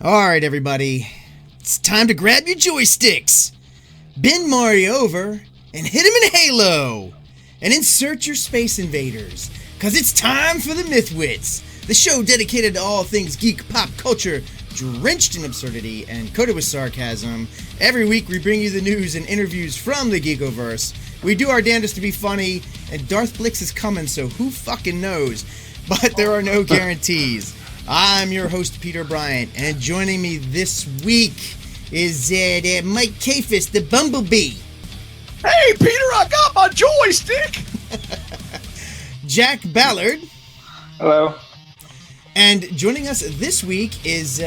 Alright, everybody. It's time to grab your joysticks, bend Mario over, and hit him in Halo. And insert your Space Invaders, because it's time for the MythWits, the show dedicated to all things geek pop culture, drenched in absurdity and coated with sarcasm. Every week we bring you the news and interviews from the Geekoverse. We do our damnedest to be funny, and Darth Blix is coming, so who fucking knows? But there are no guarantees. I'm your host, Peter Bryant, and joining me this week is Mike Kafes, the Bumblebee. Hey, Peter, I got my joystick! Jack Ballard. Hello. And joining us this week is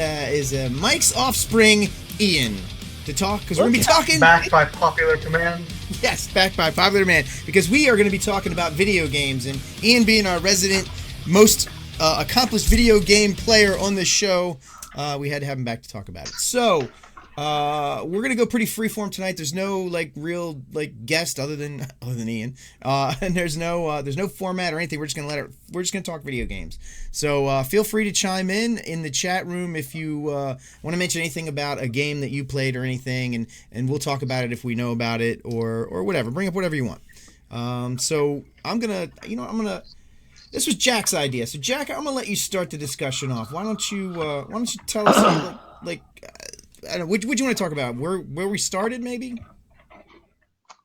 Mike's offspring, Ian, to talk, because we're going to be talking... Backed by popular command. Yes, backed by popular demand, because we are going to be talking about video games, and Ian being our resident, most accomplished video game player on this show, we had to have him back to talk about it. So, we're gonna go pretty freeform tonight. There's no real guest other than Ian, and there's no format or anything. We're just gonna talk video games. So feel free to chime in the chat room if you want to mention anything about a game that you played or anything, and we'll talk about it if we know about it or whatever. Bring up whatever you want. So I'm gonna. This was Jack's idea, so Jack, I'm gonna let you start the discussion off. Why don't you tell us I don't know, what you want to talk about? Where we started, maybe?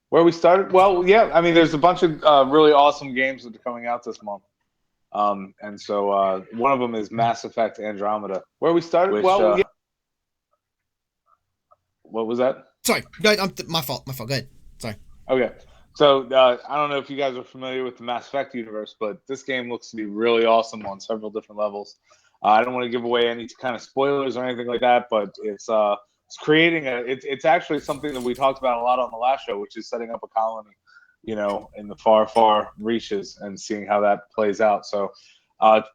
Where we started? Well, yeah. I mean, there's a bunch of really awesome games that are coming out this month, and so one of them is Mass Effect Andromeda. Where we started? Which, yeah. What was that? Sorry, my fault. Go ahead. Sorry. Okay. So I don't know if you guys are familiar with the Mass Effect universe, but this game looks to be really awesome on several different levels. I don't want to give away any kind of spoilers or anything like that, but it's creating it's actually something that we talked about a lot on the last show, which is setting up a colony, in the far reaches and seeing how that plays out. So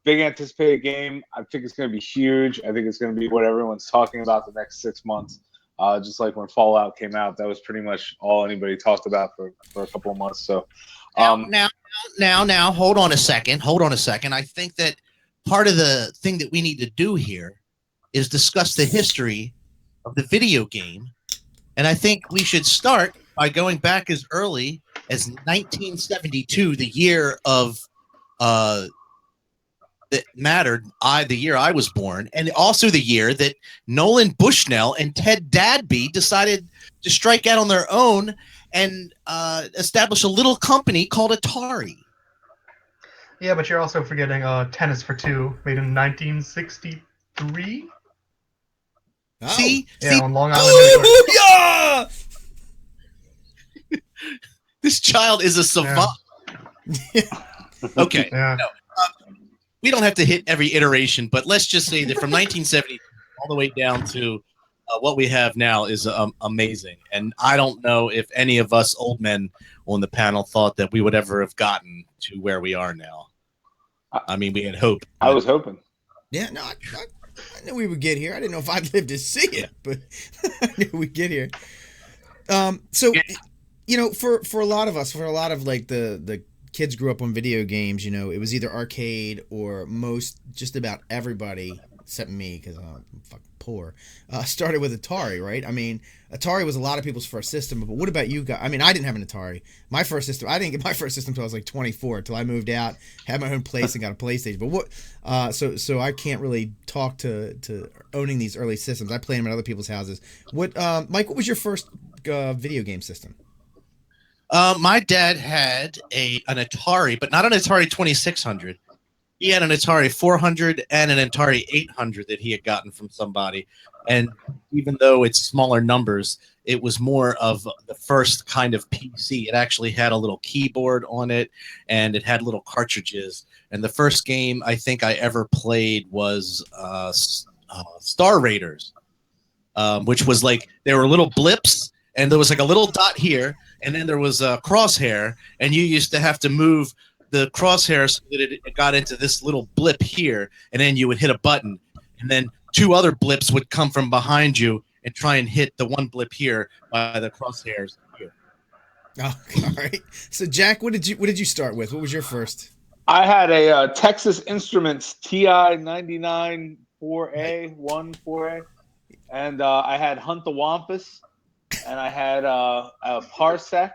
big anticipated game. I think it's going to be huge. I think it's going to be what everyone's talking about the next 6 months. Just like when Fallout came out, that was pretty much all anybody talked about for a couple of months. So now, hold on a second. I think that part of the thing that we need to do here is discuss the history of the video game. And I think we should start by going back as early as 1972, the year of that mattered, the year I was born, and also the year that Nolan Bushnell and Ted Dadby decided to strike out on their own and establish a little company called Atari. Yeah, but you're also forgetting Tennis for Two, made in 1963. Oh. See, on Long Island, New York. This child is a savant. Yeah. Okay. Yeah. No, we don't have to hit every iteration, but let's just say that from 1970 all the way down to what we have now is amazing. And I don't know if any of us old men on the panel thought that we would ever have gotten to where we are now. I mean, we had hope. I was hoping. Yeah, no, I knew we would get here. I didn't know if I'd live to see it, but I knew we'd get here. For a lot of us, for a lot of the kids grew up on video games, it was either arcade or just about everybody, except me, because I'm fucking poor, started with Atari, right? I mean, Atari was a lot of people's first system, but what about you guys? I mean, I didn't have an Atari. I didn't get my first system until I was 24, until I moved out, had my own place, and got a PlayStation. But what? So I can't really talk to owning these early systems. I played them at other people's houses. What, Mike? What was your first video game system? My dad had an Atari, but not an Atari 2600. He had an Atari 400 and an Atari 800 that he had gotten from somebody. And even though it's smaller numbers, it was more of the first kind of PC. It actually had a little keyboard on it, and it had little cartridges. And the first game I think I ever played was Star Raiders, which was there were little blips, and there was a little dot here, and then there was a crosshair, and you used to have to move the crosshair so that it got into this little blip here, and then you would hit a button, and then two other blips would come from behind you and try and hit the one blip here by the crosshairs here. Oh, all right. So Jack, what did you start with? What was your first? I had a Texas Instruments TI 99 4A, 4A, and I had Hunt the Wampus, and I had a Parsec,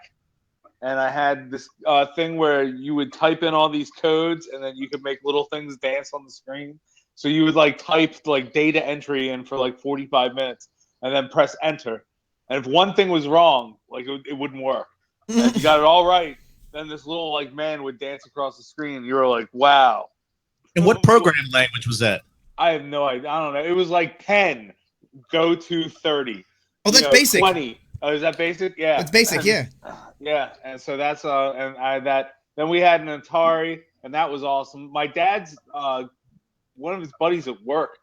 and I had this thing where you would type in all these codes, and then you could make little things dance on the screen. So you would like type like data entry in for like 45 minutes, and then press enter. And if one thing was wrong, like it wouldn't work. And if you got it all right, then this little like man would dance across the screen. You were like, wow. And what programming language was that? I have no idea. I don't know. It was like 10, go to 30. Oh, that's basic. 20. Oh, is that basic? Yeah. That's basic, yeah. Yeah. And so that's and I had that. Then we had an Atari, and that was awesome. My dad's one of his buddies at work.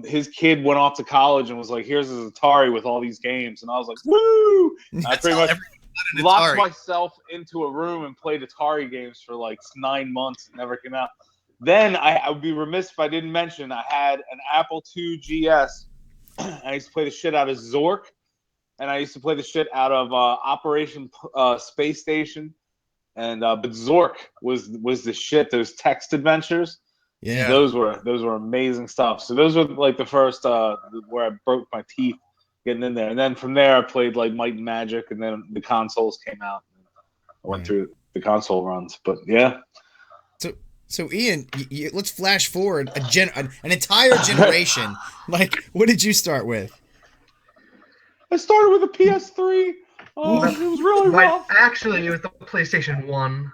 His kid went off to college and was like, "Here's his Atari with all these games," and I was like, "Woo!" I pretty much locked myself into a room and played Atari games for like 9 months. It never came out. Then I would be remiss if I didn't mention I had an Apple II GS. I used to play the shit out of Zork, and I used to play the shit out of Operation Space Station. And but Zork was the shit. Those text adventures, yeah, those were amazing stuff. So those were like the first where I broke my teeth getting in there. And then from there I played like Might and Magic, and then the consoles came out. I went through the console runs, but yeah. So Ian, let's flash forward an entire generation. Like, what did you start with? I started with a PS3. Oh, it was really rough. Actually, it was the PlayStation 1.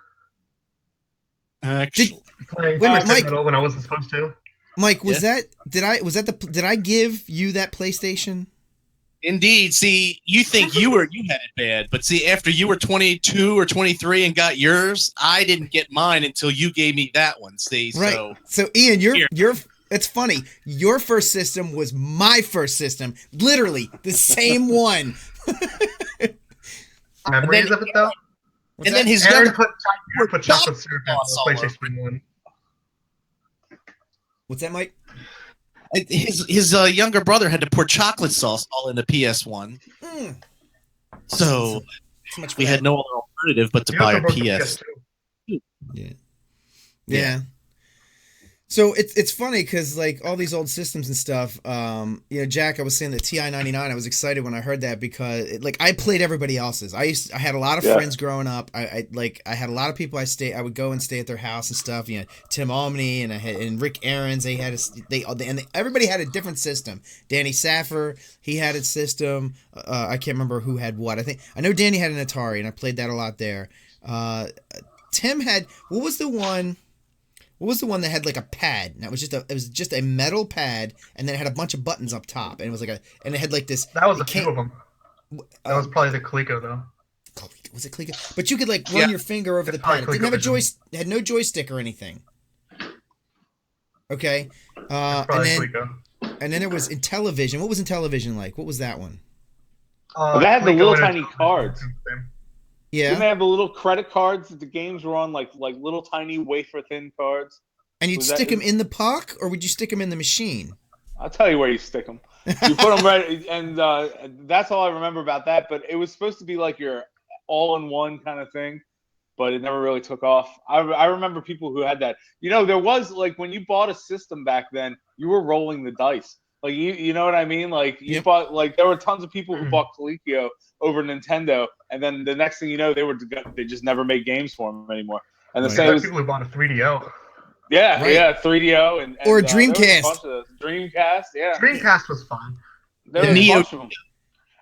Actually, Playing Mike, when I wasn't supposed to. Mike, did I give you that PlayStation? indeed. See, you think you had it bad, but see, after you were 22 or 23 and got yours, I didn't get mine until you gave me that one. See, right. So Ian, you're. It's funny. Your first system was my first system. Literally the same one. Memories of it though. And then his Aaron younger put chocolate syrup in the PlayStation 1. What's that, Mike? His younger brother had to pour chocolate sauce all in the PS1. So we had no other alternative but to buy a PS. Yeah. So it's funny because like all these old systems and stuff, Jack, I was saying the TI-99. I was excited when I heard that because I played everybody else's. I had a lot of friends growing up. I had a lot of people I would go and stay at their house and stuff. Tim Omni and Rick Aarons. Everybody had a different system. Danny Saffer, he had a system. I can't remember who had what. I know Danny had an Atari and I played that a lot there. Tim had what was the one? What was the one that had like a pad? And it was just a metal pad, and then it had a bunch of buttons up top, and it was and it had like this. That was a few of them. That was probably the Coleco though. Was it Coleco? But you could run your finger over the pad. It didn't have it had no joystick or anything. Okay, and then there was Intellivision. What was Intellivision like? What was that one? They had the little tiny cards. Yeah. Didn't they have the little credit cards that the games were on, like little tiny wafer thin cards? And you'd stick them in the puck, or would you stick them in the machine? I'll tell you where you stick them. You put them right, and that's all I remember about that. But it was supposed to be like your all-in-one kind of thing, but it never really took off. I remember people who had that. There was when you bought a system back then, you were rolling the dice. Like you know what I mean? You bought there were tons of people who bought Coleco over Nintendo, and then the next thing you know, they just never made games for them anymore. And the same people who bought a 3DO. Yeah, right. Yeah, 3DO and or a Dreamcast. Dreamcast, yeah. Dreamcast was fun. There was a bunch of them.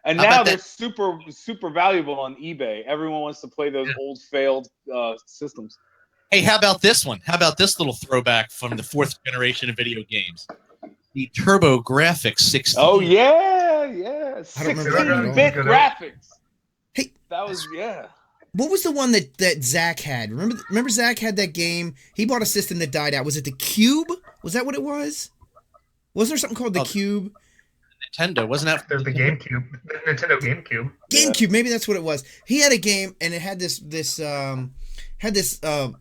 And now they're super, super valuable on eBay. Everyone wants to play those old failed systems. Hey, how about this one? How about this little throwback from the fourth generation of video games? The TurboGrafx 16. Oh yeah. 16-bit graphics. Hey, that was What was the one that Zach had? Remember Zach had that game? He bought a system that died out. Was it the Cube? Was that what it was? Wasn't there something called the Cube? Nintendo, wasn't that? There's the GameCube. The Nintendo GameCube. GameCube, maybe that's what it was. He had a game, and it had this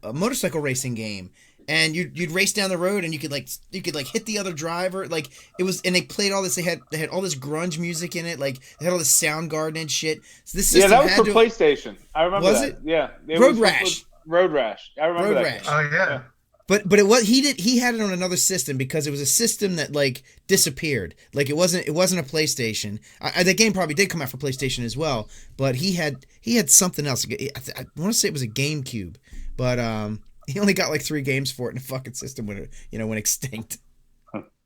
motorcycle racing game. And you'd race down the road, and you could hit the other driver. It was, and they played all this. They had all this grunge music in it. They had all this Soundgarden and shit. So this system that was for PlayStation. I remember. Was that. it? Yeah. Road Rash. Road Rash. I remember Road that. Rash. Oh yeah. But he had it on another system because it was a system that like disappeared. Like it wasn't a PlayStation. The game probably did come out for PlayStation as well, but he had something else. I want to say it was a GameCube, but he only got like 3 games for it, and the fucking system went extinct.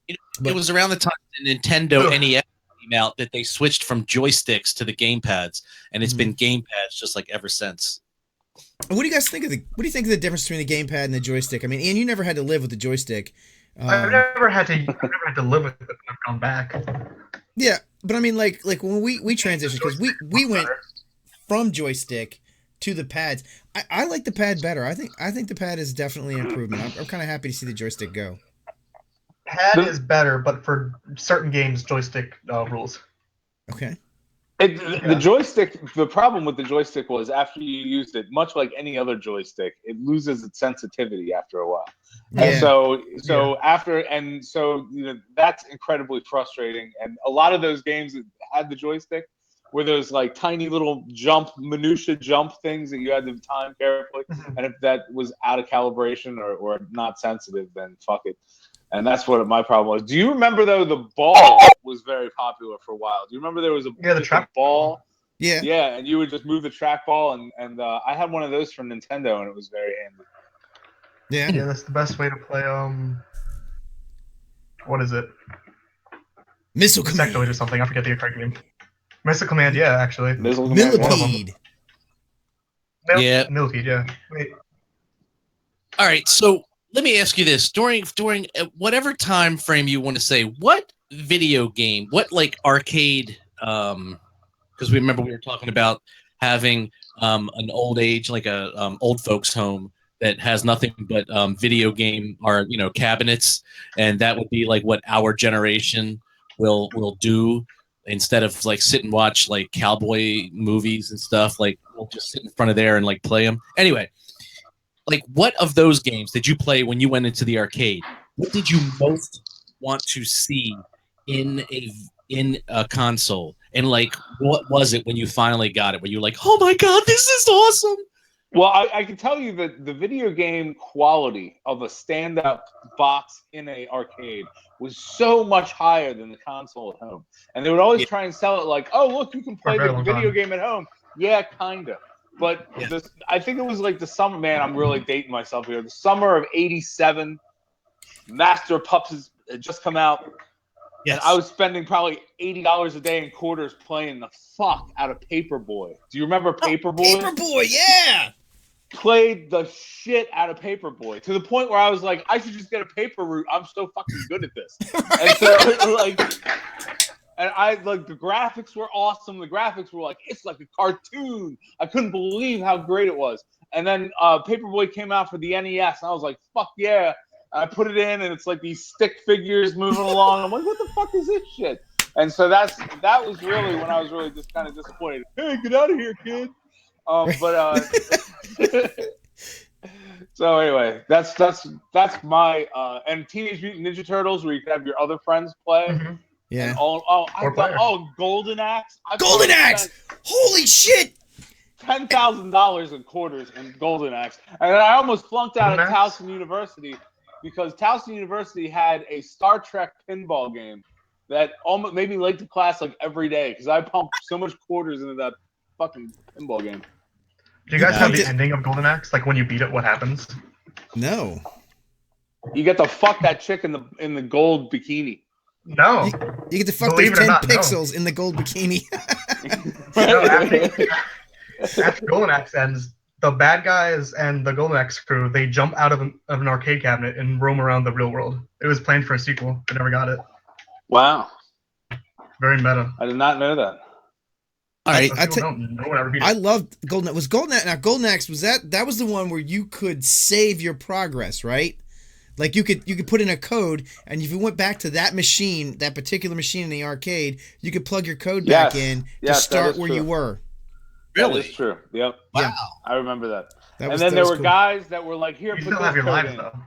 It was around the time the Nintendo NES came out that they switched from joysticks to the gamepads, and it's been gamepads just like ever since. What do you guys think of the difference between the gamepad and the joystick? I mean, Ian, you never had to live with the joystick. I've never had to live with it. I've gone back. Yeah, but I mean, like when we transitioned, because we went from joystick to the pads. I like the pad better. I think the pad is definitely an improvement. I'm kind of happy to see the joystick go. Pad is better, but for certain games, joystick rules. Okay. The joystick. The problem with the joystick was after you used it, much like any other joystick, it loses its sensitivity after a while. Yeah. And so that's incredibly frustrating. And a lot of those games that had the joystick were those like tiny little minutia jump things that you had to time carefully. And if that was out of calibration or not sensitive, then fuck it. And that's what my problem was. Do you remember, though, the ball was very popular for a while? Do you remember there was a track ball? Yeah. Yeah, and you would just move the trackball, and I had one of those from Nintendo, and it was very handy. Yeah. Yeah, that's the best way to play. What is it? Missile Command or something. I forget the correct name. Missile Command, yeah, actually. Millipede. Yeah. Millipede, yeah. Wait. All right, so let me ask you this: during whatever time frame you want to say, what video game, what like arcade? Because remember we were talking about having an old age, like a old folks home that has nothing but video game or cabinets, and that would be like what our generation will do instead of like sit and watch like cowboy movies and stuff. Like we'll just sit in front of there and like play them. Anyway. Like, what of those games did you play when you went into the arcade? What did you most want to see in a console? And like, what was it when you finally got it? Were you like, oh my god, this is awesome? Well, I can tell you that the video game quality of a stand-up box in an arcade was so much higher than the console at home. And they would always try and sell it like, oh, look, you can play the video game at home. Yeah, kind of. But I think it was like the summer, man, I'm really dating myself here. The summer of 87, Master of Puppets had just come out. Yes. And I was spending probably $80 a day in quarters playing the fuck out of Paperboy. Do you remember Paperboy? Paperboy, yeah! Played the shit out of Paperboy to the point where I was like, I should just get a paper route. I'm so fucking good at this. And so, like... And the graphics were awesome. The graphics were like, it's like a cartoon. I couldn't believe how great it was. And then Paperboy came out for the NES, and I was like, fuck yeah. I put it in, and it's like these stick figures moving along. I'm like, what the fuck is this shit? And so that was really when I was really just kind of disappointed. Hey, get out of here, kid. So anyway, that's my and Teenage Mutant Ninja Turtles, where you could have your other friends play. Mm-hmm. Yeah. Golden Axe. Golden Axe! Holy shit! $10,000 in quarters in Golden Axe. And I almost flunked out of Towson University because Towson University had a Star Trek pinball game that almost made me late to class like every day because I pumped so much quarters into that fucking pinball game. Do you guys have the ending of Golden Axe? Like when you beat it, what happens? No. You get to fuck that chick in the gold bikini. No. You get to fuck those 10 pixels in the gold bikini. After Golden Axe ends, the bad guys and the Golden Axe crew, they jump out of an arcade cabinet and roam around the real world. It was planned for a sequel. They never got it. Wow. Very meta. I did not know that. All right, I loved Golden Axe. Was Golden Axe, now Golden Axe, was that was the one where you could save your progress, right? Like you could put in a code, and if you went back to that machine, that particular machine in the arcade, you could plug your code back in to start where you were. Really? That is true. Yep. Wow. Yeah. I remember that. And then there were guys that were like, here, you put still this have your code lives, in. though.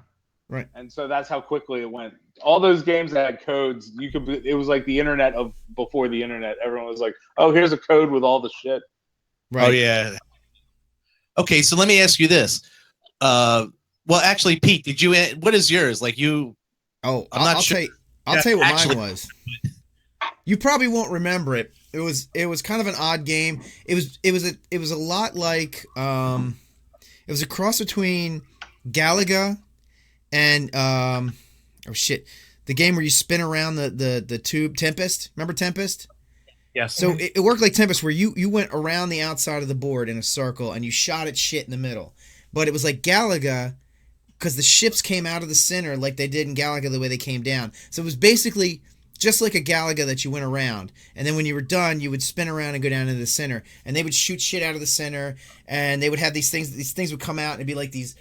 Right. And so that's how quickly it went. All those games that had codes, it was like the internet of before the internet. Everyone was like, oh, here's a code with all the shit. Right. Oh, yeah. Okay, so let me ask you this. Well, actually, Pete, did you? What is yours? Like you? Oh, I'm not I'll sure. I'll tell you what Actually- mine was. You probably won't remember it. It was kind of an odd game. It was a lot like it was a cross between Galaga and oh shit, the game where you spin around the tube, Tempest. Remember Tempest? Yes. So it worked like Tempest, where you went around the outside of the board in a circle and you shot at shit in the middle. But it was like Galaga, because the ships came out of the center like they did in Galaga the way they came down. So it was basically just like a Galaga that you went around. And then when you were done, you would spin around and go down into the center. And they would shoot shit out of the center. And they would have these things would come out and it'd be like these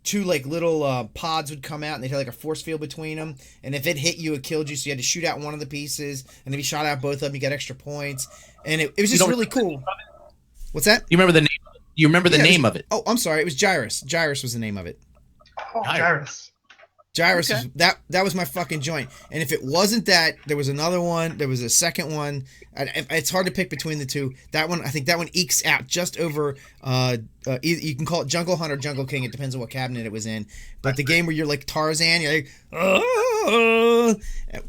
two like little pods would come out and they'd have like a force field between them. And if it hit you, it killed you. So you had to shoot out one of the pieces. And if you shot out both of them, you got extra points. And it was just really cool. What's that? You remember the name? You remember the name of it? Oh, I'm sorry. It was Gyrus. Gyrus was the name of it. Oh, Gyrus. Gyrus was, that was my fucking joint. And if it wasn't that, there was another one. There was a second one. It's hard to pick between the two. That one, I think that one ekes out just over. You can call it Jungle Hunt or Jungle King. It depends on what cabinet it was in. But the game where you're like Tarzan, you're like,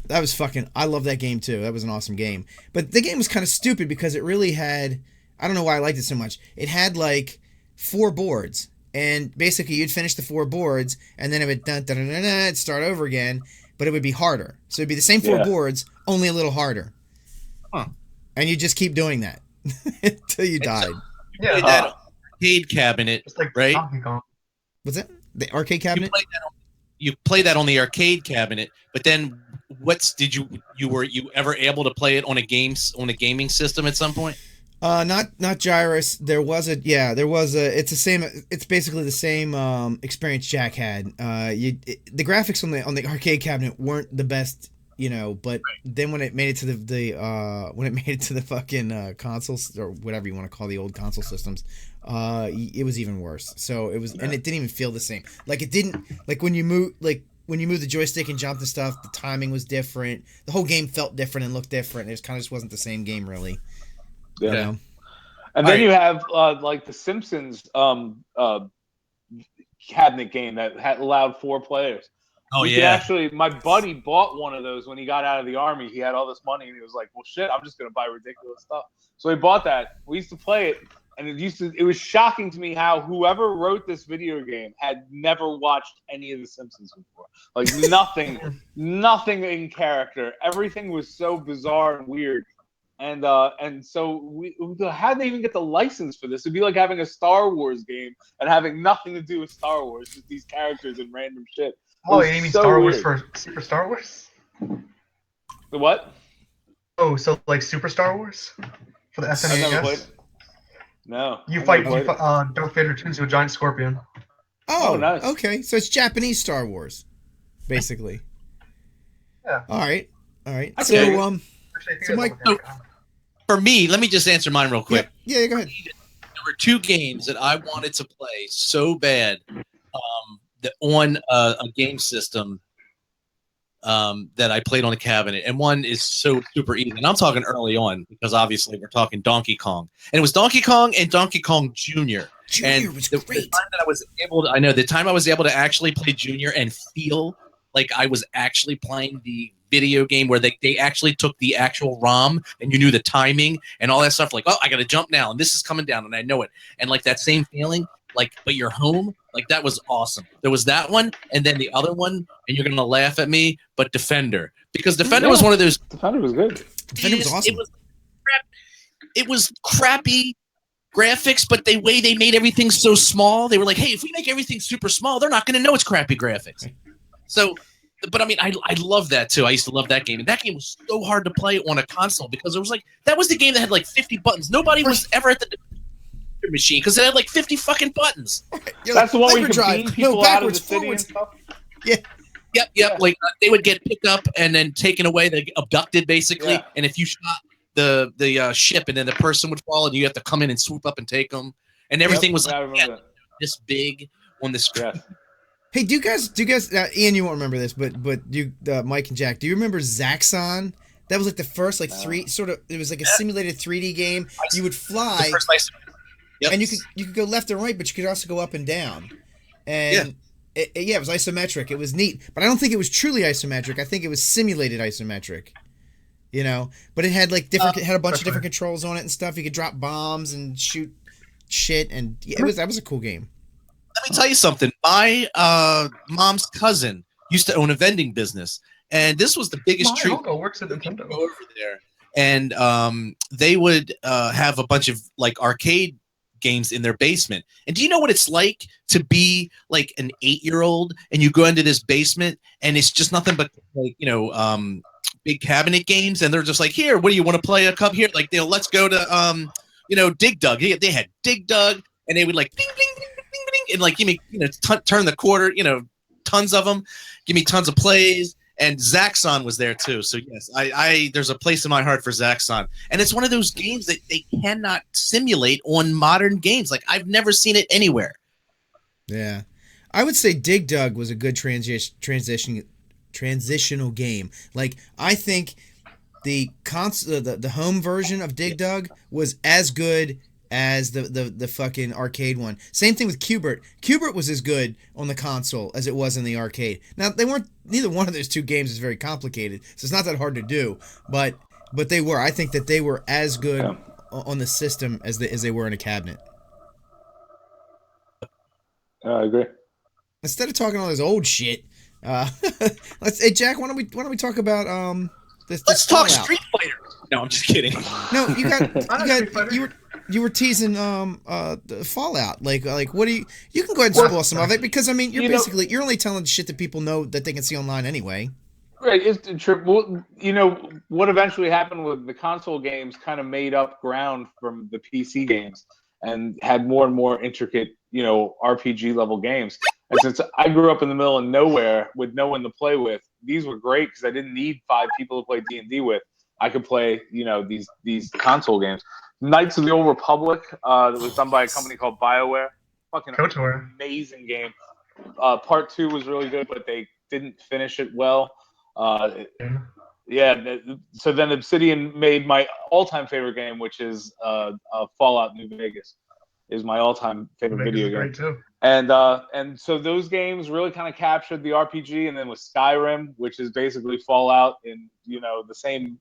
that was fucking. I love that game too. That was an awesome game. But the game was kind of stupid because it really had. I don't know why I liked it so much. It had like 4 boards. And basically, you'd finish the 4 boards, and then it would it'd start over again, but it would be harder. So it'd be the same 4 boards, only a little harder. Huh. And you just keep doing that until you died. Played that arcade cabinet, It's like right? Donkey Kong. What's that? The arcade cabinet? You play that on the arcade cabinet, but then were you ever able to play it on a gaming system at some point? Not Gyrus. There was a it's basically the same experience Jack had. The graphics on the arcade cabinet weren't the best, but then when it made it to the fucking consoles or whatever you want to call the old console systems, it was even worse. So it was, and it didn't even feel the same. Like it didn't, like when you move the joystick and jump and stuff, the timing was different. The whole game felt different and looked different. It kind of just wasn't the same game really. Yeah. And then you have like the Simpsons cabinet game that had allowed 4 players. Oh Actually, my buddy bought one of those when he got out of the army. He had all this money and he was like, "Well, shit, I'm just gonna buy ridiculous stuff." So he bought that. We used to play it, and it was shocking to me how whoever wrote this video game had never watched any of the Simpsons before. Like nothing in character. Everything was so bizarre and weird. And so how'd they even get the license for this? It'd be like having a Star Wars game and having nothing to do with Star Wars, just these characters and random shit. Oh, you mean so Star Wars for Super Star Wars? The what? Oh, so like Super Star Wars for the SNES? I've never played. No. You fight Darth Vader turns into a giant scorpion. Oh, nice. Okay. So it's Japanese Star Wars, basically. Yeah. All right. Okay. So So Mike, For me, let me just answer mine real quick. Yeah, go ahead. There were 2 games that I wanted to play so bad that on a game system that I played on a cabinet, and one is so super easy. And I'm talking early on because obviously we're talking Donkey Kong, and it was Donkey Kong and Donkey Kong Jr. Junior was great. The time that I was able to actually play Junior and feel like I was actually playing the video game where they actually took the actual ROM and you knew the timing and all that stuff. Like, oh, I got to jump now and this is coming down and I know it. And like that same feeling, like, but you're home. Like that was awesome. There was that one. And then the other one, and you're going to laugh at me, but Defender, because Defender was one of those. Defender was good. Defender was awesome. It was crappy graphics, but the way they made everything so small, they were like, hey, if we make everything super small, they're not going to know it's crappy graphics. So, but I mean, I love that too. I used to love that game. And that game was so hard to play on a console because it was like, that was the game that had like 50 buttons. Nobody was ever at the machine because it had like 50 fucking buttons. That's the one where you can beam people out of the city and stuff? Yeah. Yep. Like they would get picked up and then taken away, they abducted basically. Yeah. And if you shot the ship and then the person would fall and you have to come in and swoop up and take them. And everything was like this big on the screen. Yeah. Hey, do you guys, Ian, you won't remember this, but you, Mike and Jack, do you remember Zaxxon? That was like the first it was like a simulated 3D game. You would fly, and you could go left and right, but you could also go up and down. And Yeah, it was isometric. It was neat, but I don't think it was truly isometric. I think it was simulated isometric. You know, but it had like different. It had a bunch of different controls on it and stuff. You could drop bombs and shoot shit, and yeah, that was a cool game. Let me tell you something. My mom's cousin used to own a vending business, and this was the biggest treat. My uncle works at Nintendo. Over there, and they would have a bunch of like arcade games in their basement. And do you know what it's like to be like an 8-year-old and you go into this basement and it's just nothing but like, big cabinet games, and they're just like, here, what do you want to play a cup here? Like, let's go to Dig Dug. They had Dig Dug, and they would like ding ding ding ding ding, and like give me turn the quarter, tons of them, give me tons of plays. And Zaxxon was there too. So yes, I there's a place in my heart for Zaxxon. And it's one of those games that they cannot simulate on modern games. Like, I've never seen it anywhere. Yeah. I would say Dig Dug was a good transitional game. Like, I think the home version of Dig Dug was as good as the fucking arcade one. Same thing with Qbert. Qbert was as good on the console as it was in the arcade. Now, neither one of those two games is very complicated, so it's not that hard to do, but they were. I think that they were as good on the system as they were in a cabinet. I agree. Instead of talking all this old shit, hey Jack, why don't we talk about this? Let's talk Street Fighter. No, I'm just kidding. No, you were teasing the Fallout. Like what do you can go ahead and spoil some of it, because I mean you're only telling shit that people know that they can see online anyway. Right, it's true. Well, what eventually happened with the console games kind of made up ground from the PC games and had more and more intricate, RPG level games. And since I grew up in the middle of nowhere with no one to play with, these were great because I didn't need 5 people to play D&D with. I could play, these console games. Knights of the Old Republic that was done by a company called BioWare. Fucking amazing game. Part 2 was really good, but they didn't finish it well. So then Obsidian made my all-time favorite game, which is Fallout New Vegas. Is my all-time favorite video game. Great too. And so those games really kind of captured the RPG, and then with Skyrim, which is basically Fallout in the same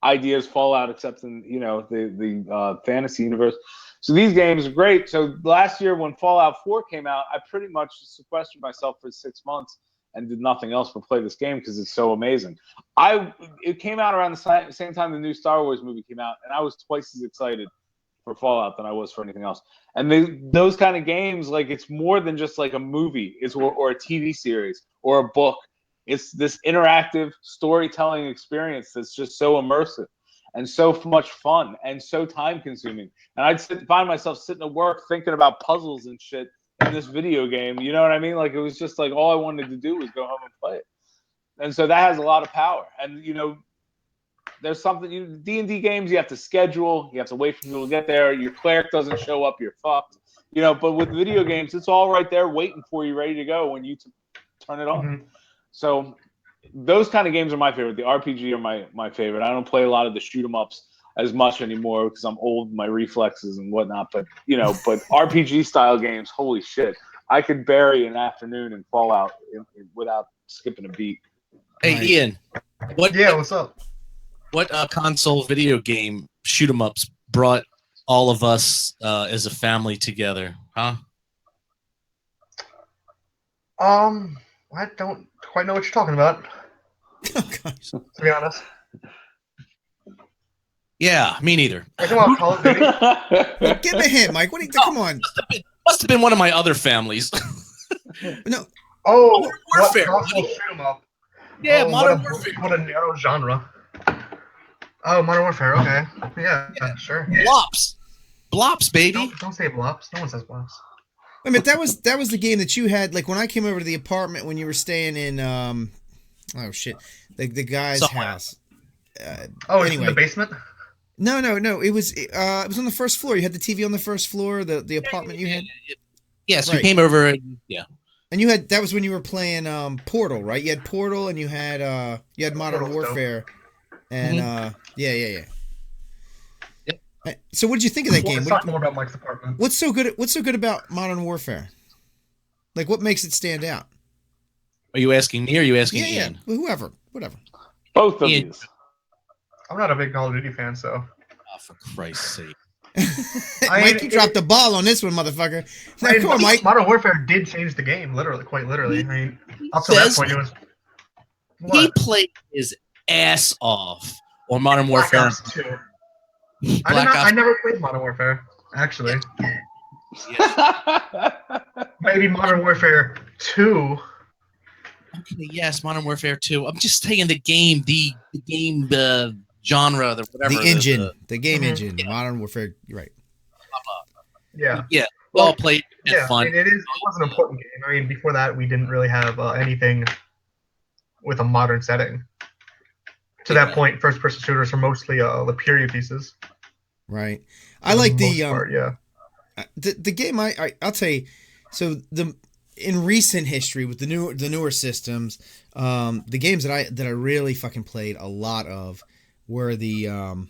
idea as Fallout, except in the fantasy universe. So these games are great. So last year when Fallout 4 came out, I pretty much sequestered myself for 6 months and did nothing else but play this game because it's so amazing. It came out around the same time the new Star Wars movie came out, and I was twice as excited for Fallout than I was for anything else. And those kind of games, like, it's more than just like a movie, or a TV series or a book. It's this interactive storytelling experience that's just so immersive and so much fun and so time consuming. And I'd find myself sitting at work thinking about puzzles and shit in this video game. You know what I mean? Like, it was just like all I wanted to do was go home and play it. And so that has a lot of power. And there's something, D&D games, you have to schedule, you have to wait for people to get there. Your cleric doesn't show up, you're fucked. But with video games, it's all right there waiting for you, ready to go when you turn it on. Mm-hmm. So those kind of games are my favorite. The RPG are my favorite. I don't play a lot of the shoot 'em ups as much anymore because I'm old, my reflexes and whatnot. But but RPG style games, holy shit, I could bury an afternoon in Fallout without skipping a beat. Hey Ian, what's up? What console video game shoot 'em ups brought all of us as a family together, huh? I don't quite know what you're talking about. To be honest. Yeah, me neither. Call of Duty? Give me a hint, Mike. Come on. Must have been one of my other families. No. Oh, Modern Warfare. Shoot 'em up? Yeah, Modern Warfare. What a narrow genre. Oh, Modern Warfare. Okay. Yeah, sure. Blops, baby. Don't say blops. No one says blops. I mean, that was the game that you had. Like when I came over to the apartment when you were staying in oh shit, the guy's house. Anyway. In the basement. No. It was on the first floor. You had the TV on the first floor. The apartment you had. Yes, right. You came over. Yeah. And that was when you were playing Portal, right? You had Portal and you had Modern Warfare, and yeah. So what did you think of that game? Let's talk more about Mike's apartment. What's so good about Modern Warfare? Like, what makes it stand out? Are you asking me or are you asking Yeah, Ian? whoever, whatever. Both of Ian. these. I'm not a big Call of Duty fan, so. Oh, for Christ's sake. Mike, you dropped the ball on this one, motherfucker. Now, come on, Mike. Modern Warfare did change the game, literally, quite literally. I mean, up to that point, it was. He What? played his ass off on Modern Black Warfare. Ops 2. I never played Modern Warfare, actually. Yeah. Maybe Modern Warfare 2. Okay, yes, Modern Warfare 2. I'm just saying the game, the game genre, whatever. The engine, the game Mhm. engine, the Modern Warfare. You're right. Yeah. Yeah, we all played. Had Yeah, fun. I mean, it was an important game. I mean, before that, we didn't really have anything with a modern setting. To that point, first-person shooters are mostly the period pieces. Right. I like the part, yeah. The game. I'll tell you. So in recent history with the newer systems, the games that I really fucking played a lot of were the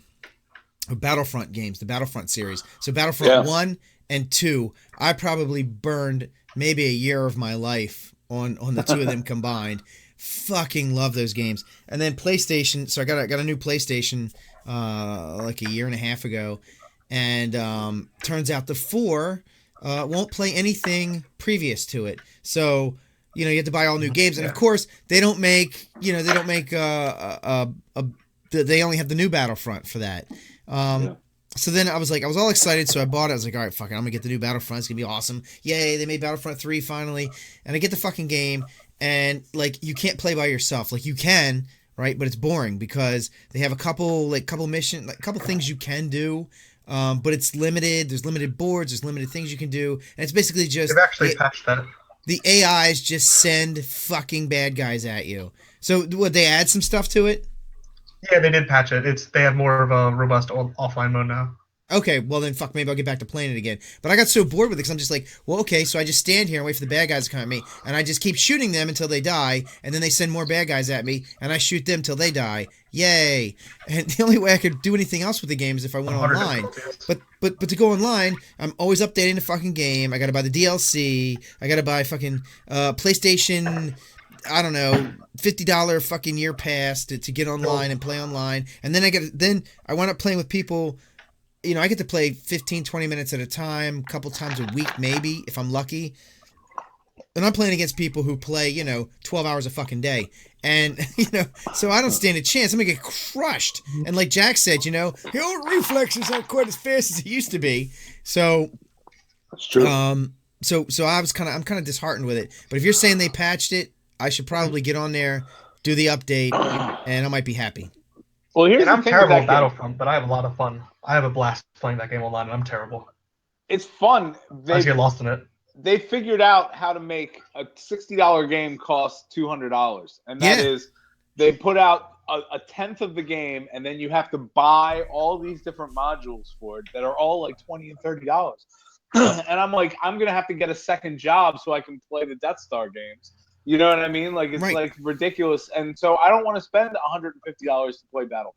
Battlefront games, the Battlefront series. So Battlefront 1 and 2, I probably burned maybe a year of my life on the two of them combined. Fucking love those games. And then PlayStation, so I got a new PlayStation like a year and a half ago, and turns out the 4 won't play anything previous to it. So, you have to buy all new games, and of course they don't make they only have the new Battlefront for that. So then I was all excited, so I bought it. I was like, all right, fuck it, I'm gonna get the new Battlefront. It's gonna be awesome. Yay, they made Battlefront 3 finally. And I get the fucking game, and like you can't play by yourself. Like you can, right? But it's boring because they have a couple missions, like a couple things you can do. But it's limited. There's limited boards. There's limited things you can do, and it's basically just they've actually patched that. The AIs just send fucking bad guys at you. So would they add some stuff to it? Yeah, they did patch it. They have more of a robust offline mode now. Okay, well then fuck, maybe I'll get back to playing it again. But I got so bored with it because I'm just like, well, okay, so I just stand here and wait for the bad guys to come at me, and I just keep shooting them until they die, and then they send more bad guys at me, and I shoot them till they die. Yay! And the only way I could do anything else with the game is if I went online. But to go online, I'm always updating the fucking game. I gotta buy the DLC. I gotta buy fucking PlayStation, I don't know, $50 fucking year pass to get online and play online. And then I wind up playing with people. I get to play 15, 20 minutes at a time, a couple times a week maybe, if I'm lucky. And I'm playing against people who play, 12 hours a fucking day. And, so I don't stand a chance. I'm going to get crushed. And like Jack said, your reflexes aren't quite as fast as it used to be. So, that's true. So I'm kind of disheartened with it. But if you're saying they patched it, I should probably get on there, do the update, and I might be happy. Well, I'm terrible at Battlefront, but I have a lot of fun. I have a blast playing that game online, and I'm terrible. It's fun. I just get lost in it. They figured out how to make a $60 game cost $200, and that is they put out a tenth of the game, and then you have to buy all these different modules for it that are all like $20 and $30. And I'm like, I'm gonna have to get a second job so I can play the Death Star games. You know what I mean? Like, it's like ridiculous. And so I don't want to spend $150 to play Battlefront.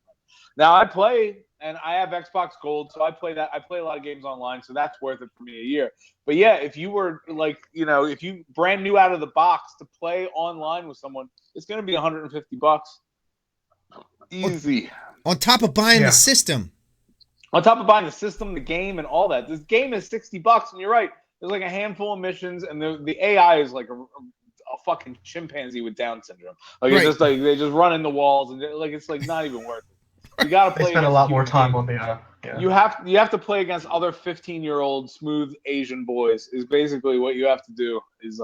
Now I play, and I have Xbox Gold, so I play that. I play a lot of games online, so that's worth it for me a year. But yeah, if you were like, if you brand new out of the box to play online with someone, it's going to be $150. Easy. On top of buying the system. On top of buying the system, the game, and all that. This game is $60, and you're right. There's like a handful of missions, and the AI is like a fucking chimpanzee with Down syndrome. Like it's just like they just run in the walls, and it's like not even worth it. You gotta play. They spend a lot more time on the. You have to play against other 15-year-old smooth Asian boys. Is basically what you have to do. Is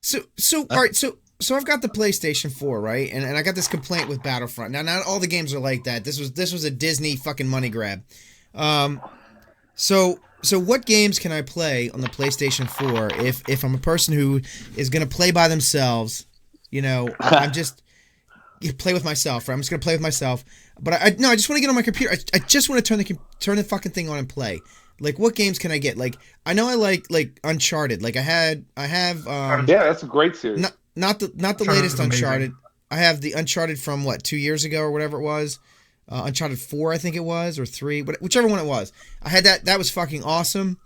So all right. So I've got the PlayStation 4, right? And I got this complaint with Battlefront. Now, not all the games are like that. This was a Disney fucking money grab. So what games can I play on the PlayStation 4 if I'm a person who is going to play by themselves? I'm just play with myself, right? I'm just going to play with myself. But I just want to get on my computer. I just want to turn the fucking thing on and play. Like, what games can I get? Like, I know I like Uncharted. Like I have that's a great series. Not the latest Uncharted. I have the Uncharted from 2 years ago or whatever it was. Uncharted 4, I think it was, or 3, whichever one it was. I had that. That was fucking awesome.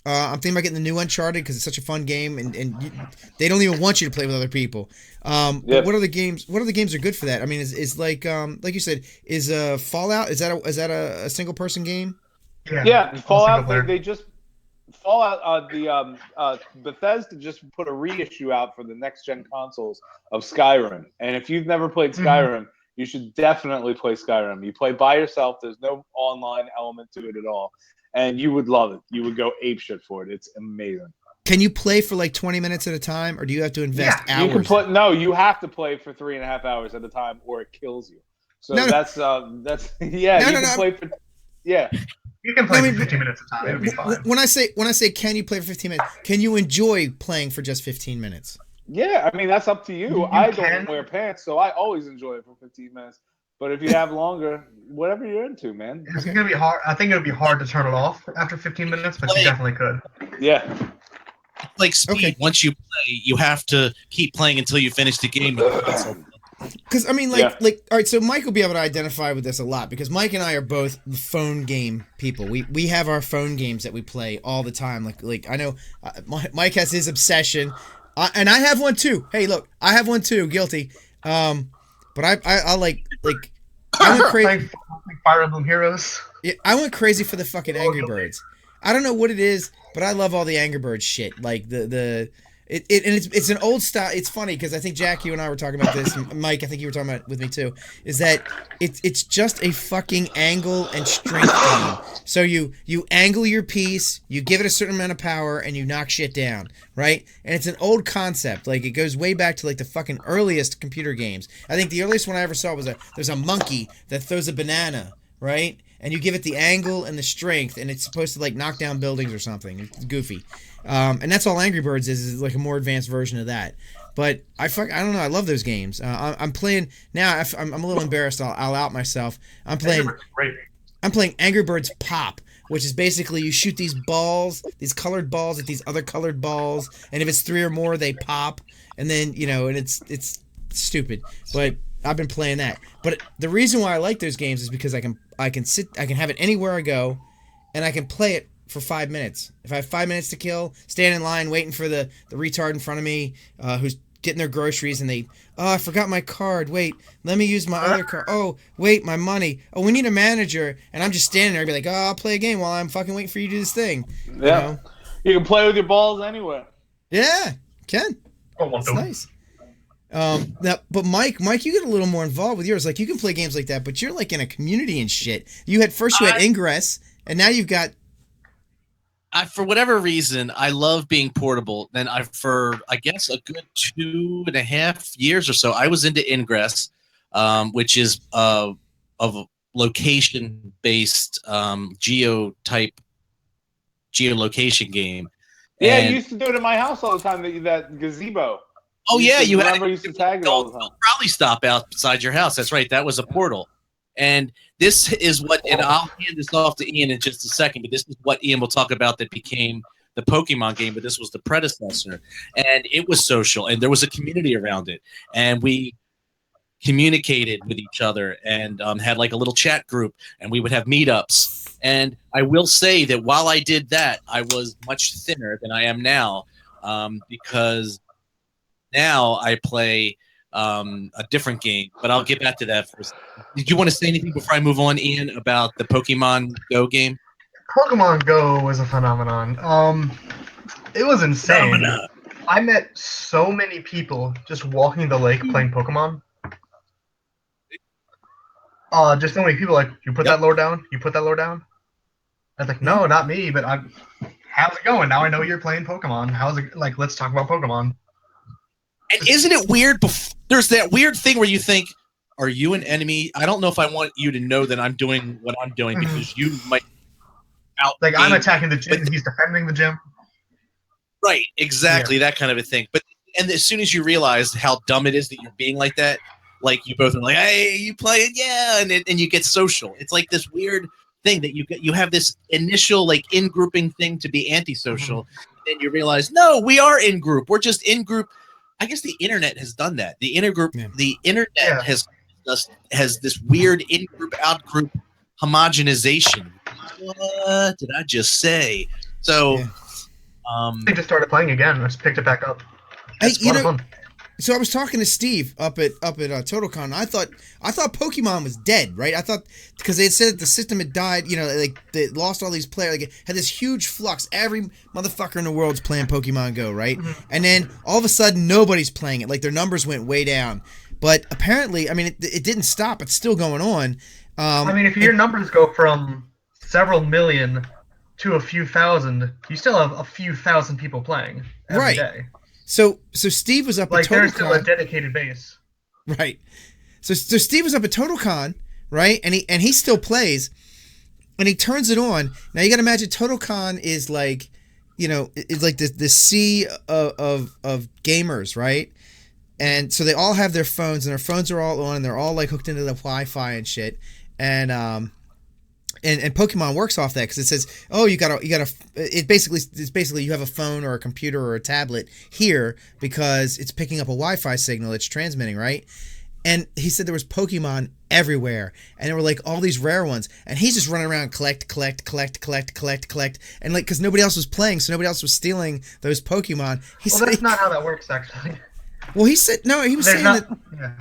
I'm thinking about getting the new Uncharted because it's such a fun game, and they don't even want you to play with other people. But Yep. what are the games? What are the games are good for that? I mean, is like you said, is Fallout is that a single person game? Yeah, all single Fallout. player. They just Fallout. Bethesda just put a reissue out for the next gen consoles of Skyrim, and if you've never played Mhm. Skyrim, you should definitely play Skyrim. You play by yourself. There's no online element to it at all, and you would love it. You would go apeshit for it. It's amazing. Can you play for like 20 minutes at a time, or do you have to invest Yeah, You can hours? play. No, you have to play for 3.5 hours at a time, or it kills you. So No, no, that's yeah. no, You no, can no. play for yeah. You can No, play I for mean, 15 minutes at a time. It'll be fine. when I say can you play for 15 minutes? Can you enjoy playing for just 15 minutes? Yeah, I mean that's up to you. You I can. don't wear pants, so I always enjoy it for 15 minutes. But if you have longer, whatever you're into, man. It's gonna be hard. I think it'll be hard to turn it off after 15 minutes, but you definitely could. Yeah, It's like speed. Okay. Once you play, you have to keep playing until you finish the game. With the console. Because I mean, Yeah. all right. So Mike will be able to identify with this a lot because Mike and I are both phone game people. We have our phone games that we play all the time. Like I know Mike has his obsession, and I have one too. Hey, look, I have one too. Guilty. But I like I went crazy. Playing Fire Emblem Heroes. Yeah, I went crazy for the fucking Angry Birds. I don't know what it is, but I love all the Angry Birds shit. Like and it's an old style. It's funny because I think Jack, you and I were talking about this. And Mike, I think you were talking about it with me too. Is that it's just a fucking angle and strength game. So you angle your piece, you give it a certain amount of power, and you knock shit down, right? And it's an old concept. Like it goes way back to like the fucking earliest computer games. I think the earliest one I ever saw was there's a monkey that throws a banana, right? And you give it the angle and the strength, and it's supposed to like knock down buildings or something. It's goofy. And that's all Angry Birds is like a more advanced version of that. But I don't know. I love those games. I'm playing now. I'm a little embarrassed. I'll out myself. I'm playing Angry Birds Pop, which is basically you shoot these balls, these colored balls at these other colored balls, and if it's 3 or more, they pop. And then and it's stupid. But I've been playing that. But the reason why I like those games is because I can have it anywhere I go, and I can play it for 5 minutes. If I have 5 minutes to kill, stand in line waiting for the retard in front of me who's getting their groceries, and I forgot my card. Wait, let me use my other card. Oh, wait, my money. Oh, we need a manager. And I'm just standing there and be like, I'll play a game while I'm fucking waiting for you to do this thing. yeah. You can play with your balls anywhere. Yeah, can. It's nice. Now, but Mike, you get a little more involved with yours. Like you can play games like that, but you're like in a community and shit. You had Ingress, and now you've got. For whatever reason, I love being portable. Then for I guess a good 2.5 years or so, I was into Ingress, which is of location-based geolocation game. Yeah, And, you used to do it in my house all the time. That gazebo. oh yeah, you had remember used to tag it all the time. probably stop outside your house. That's right. That was a portal. And this is what, and I'll hand this off to Ian in just a second, but this is what Ian will talk about that became the Pokemon game, but this was the predecessor. And it was social, and there was a community around it. And we communicated with each other and had like a little chat group, and we would have meetups. And I will say that while I did that, I was much thinner than I am now because now I play a different game, but I'll get back to that first. Did you want to say anything before I move on, Ian, about the Pokemon Go game? Pokemon Go was a phenomenon. It was insane. I met so many people just walking the lake playing Pokemon. Just so many people like, you put that lore down? You put that lore down? I was like, no, not me, but how's it going? Now I know you're playing Pokemon. How's it, like, let's talk about Pokemon. And isn't it weird? There's that weird thing where you think, are you an enemy? I don't know if I want you to know that I'm doing what I'm doing because you might out. Like, I'm attacking the gym, he's defending the gym. Right, exactly, that kind of a thing. And as soon as you realize how dumb it is that you're being like that, like you both are like, hey, you play it, yeah, and you get social. It's like this weird thing that you have this initial like in-grouping thing to be antisocial, and then you realize, no, we are in group. We're just in group. I guess the internet has done that. The internet has this weird in-group, out-group homogenization. What did I just say? So I just started playing again. I just picked it back up. Hey, It's a lot of fun. So I was talking to Steve up at TotalCon. I thought Pokemon was dead, right? I thought because they had said that the system had died. Like they lost all these players. Like it had this huge flux. Every motherfucker in the world's playing Pokemon Go, right? Mm-hmm. And then all of a sudden nobody's playing it. Like their numbers went way down. But apparently, I mean, it didn't stop. It's still going on. I mean, if your numbers go from several million to a few thousand, you still have a few thousand people playing every day. So Steve was up at Like, there's TotalCon. still a dedicated base. Right. So Steve was up at TotalCon, right? And he still plays, and he turns it on. Now you got to imagine TotalCon is like, it's like the sea of gamers, right? And so they all have their phones, and their phones are all on, and they're all like hooked into the Wi-Fi and shit. And Pokemon works off that because it says, oh, it's basically you have a phone or a computer or a tablet here because it's picking up a Wi-Fi signal it's transmitting, right? And he said there was Pokemon everywhere, and there were like all these rare ones, and he's just running around collect, and like because nobody else was playing, so nobody else was stealing those Pokemon. That's not how that works, actually. Well, he said no. He was saying that. Yeah.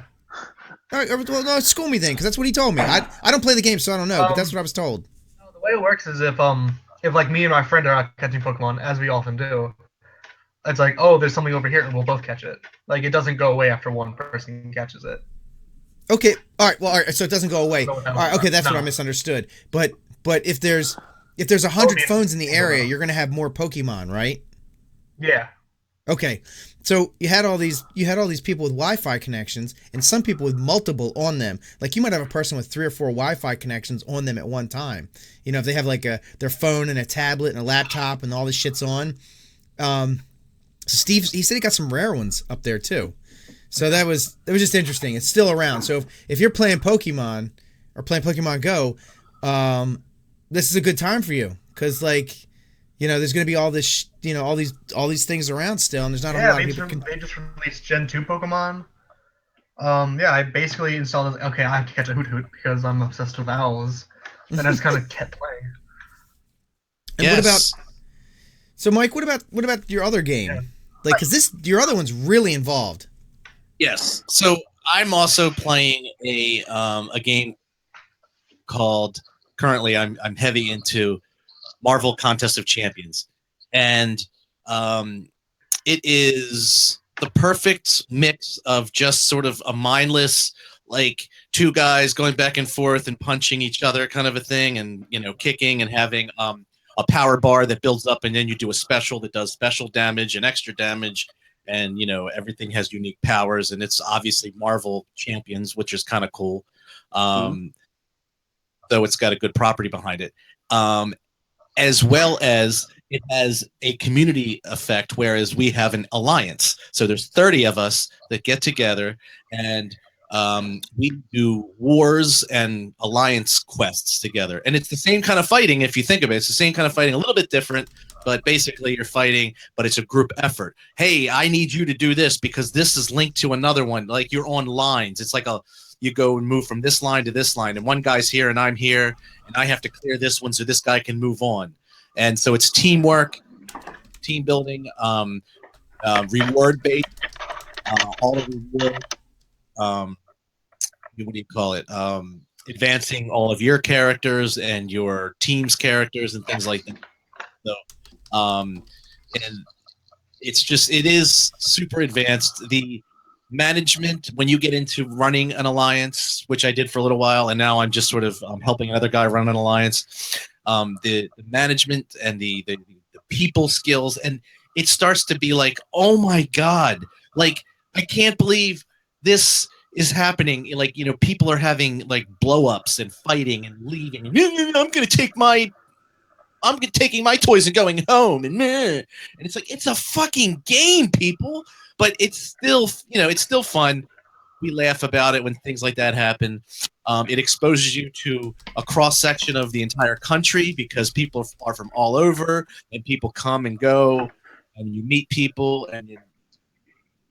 All right, well, no, school me then, because that's what he told me. I don't play the game, so I don't know, but that's what I was told. The way it works is if like me and my friend are out catching Pokemon, as we often do, it's like, oh, there's something over here, and we'll both catch it. Like, it doesn't go away after one person catches it. Okay, all right, so it doesn't go away. All right, okay, that's what I misunderstood. But if there's 100 phones in the area, you're gonna have more Pokemon, right? Yeah. Okay, so you had all these people with Wi-Fi connections, and some people with multiple on them. Like you might have a person with 3 or 4 Wi-Fi connections on them at one time. If they have like their phone and a tablet and a laptop and all this shit's on. So Steve, he said he got some rare ones up there too. So that was just interesting. It's still around. So if you're playing Pokemon or playing Pokemon Go, this is a good time for you because like. There's going to be all this, all these things around still, and there's not a lot of people. They just released Gen 2 Pokemon. I basically installed it. Okay, I have to catch a Hoot because I'm obsessed with owls, and I just kind of kept playing. And yes. So Mike, what about your other game? Yeah. Like, because your other one's really involved. Yes. So I'm also playing a game called. Currently, I'm heavy into Marvel Contest of Champions, and it is the perfect mix of just sort of a mindless, like 2 guys going back and forth and punching each other kind of a thing, and kicking and having a power bar that builds up, and then you do a special that does special damage and extra damage, and everything has unique powers, and it's obviously Marvel Champions, which is kind of cool, though it's got a good property behind it. As well as it has a community effect, whereas we have an alliance. So there's 30 of us that get together, and we do wars and alliance quests together. And it's the same kind of fighting, if you think of it. It's the same kind of fighting, a little bit different, but basically you're fighting, but it's a group effort. Hey, I need you to do this because this is linked to another one. Like you're on lines. It's like you go and move from this line to this line, and one guy's here and I'm here, and I have to clear this one so this guy can move on. And so it's teamwork, team building, reward based, all of the reward. What do you call it? Advancing all of your characters and your team's characters and things like that. So, and it is super advanced. The management, when you get into running an alliance, which I did for a little while, and now I'm just sort of helping another guy run an alliance. The management and the people skills, and it starts to be like, oh my god, like I can't believe this is happening. Like people are having like blow-ups and fighting and leaving. I'm taking my toys and going home, and it's like it's a fucking game, people. But it's still, it's still fun. We laugh about it when things like that happen. It exposes you to a cross-section of the entire country because people are from all over, and people come and go, and you meet people, and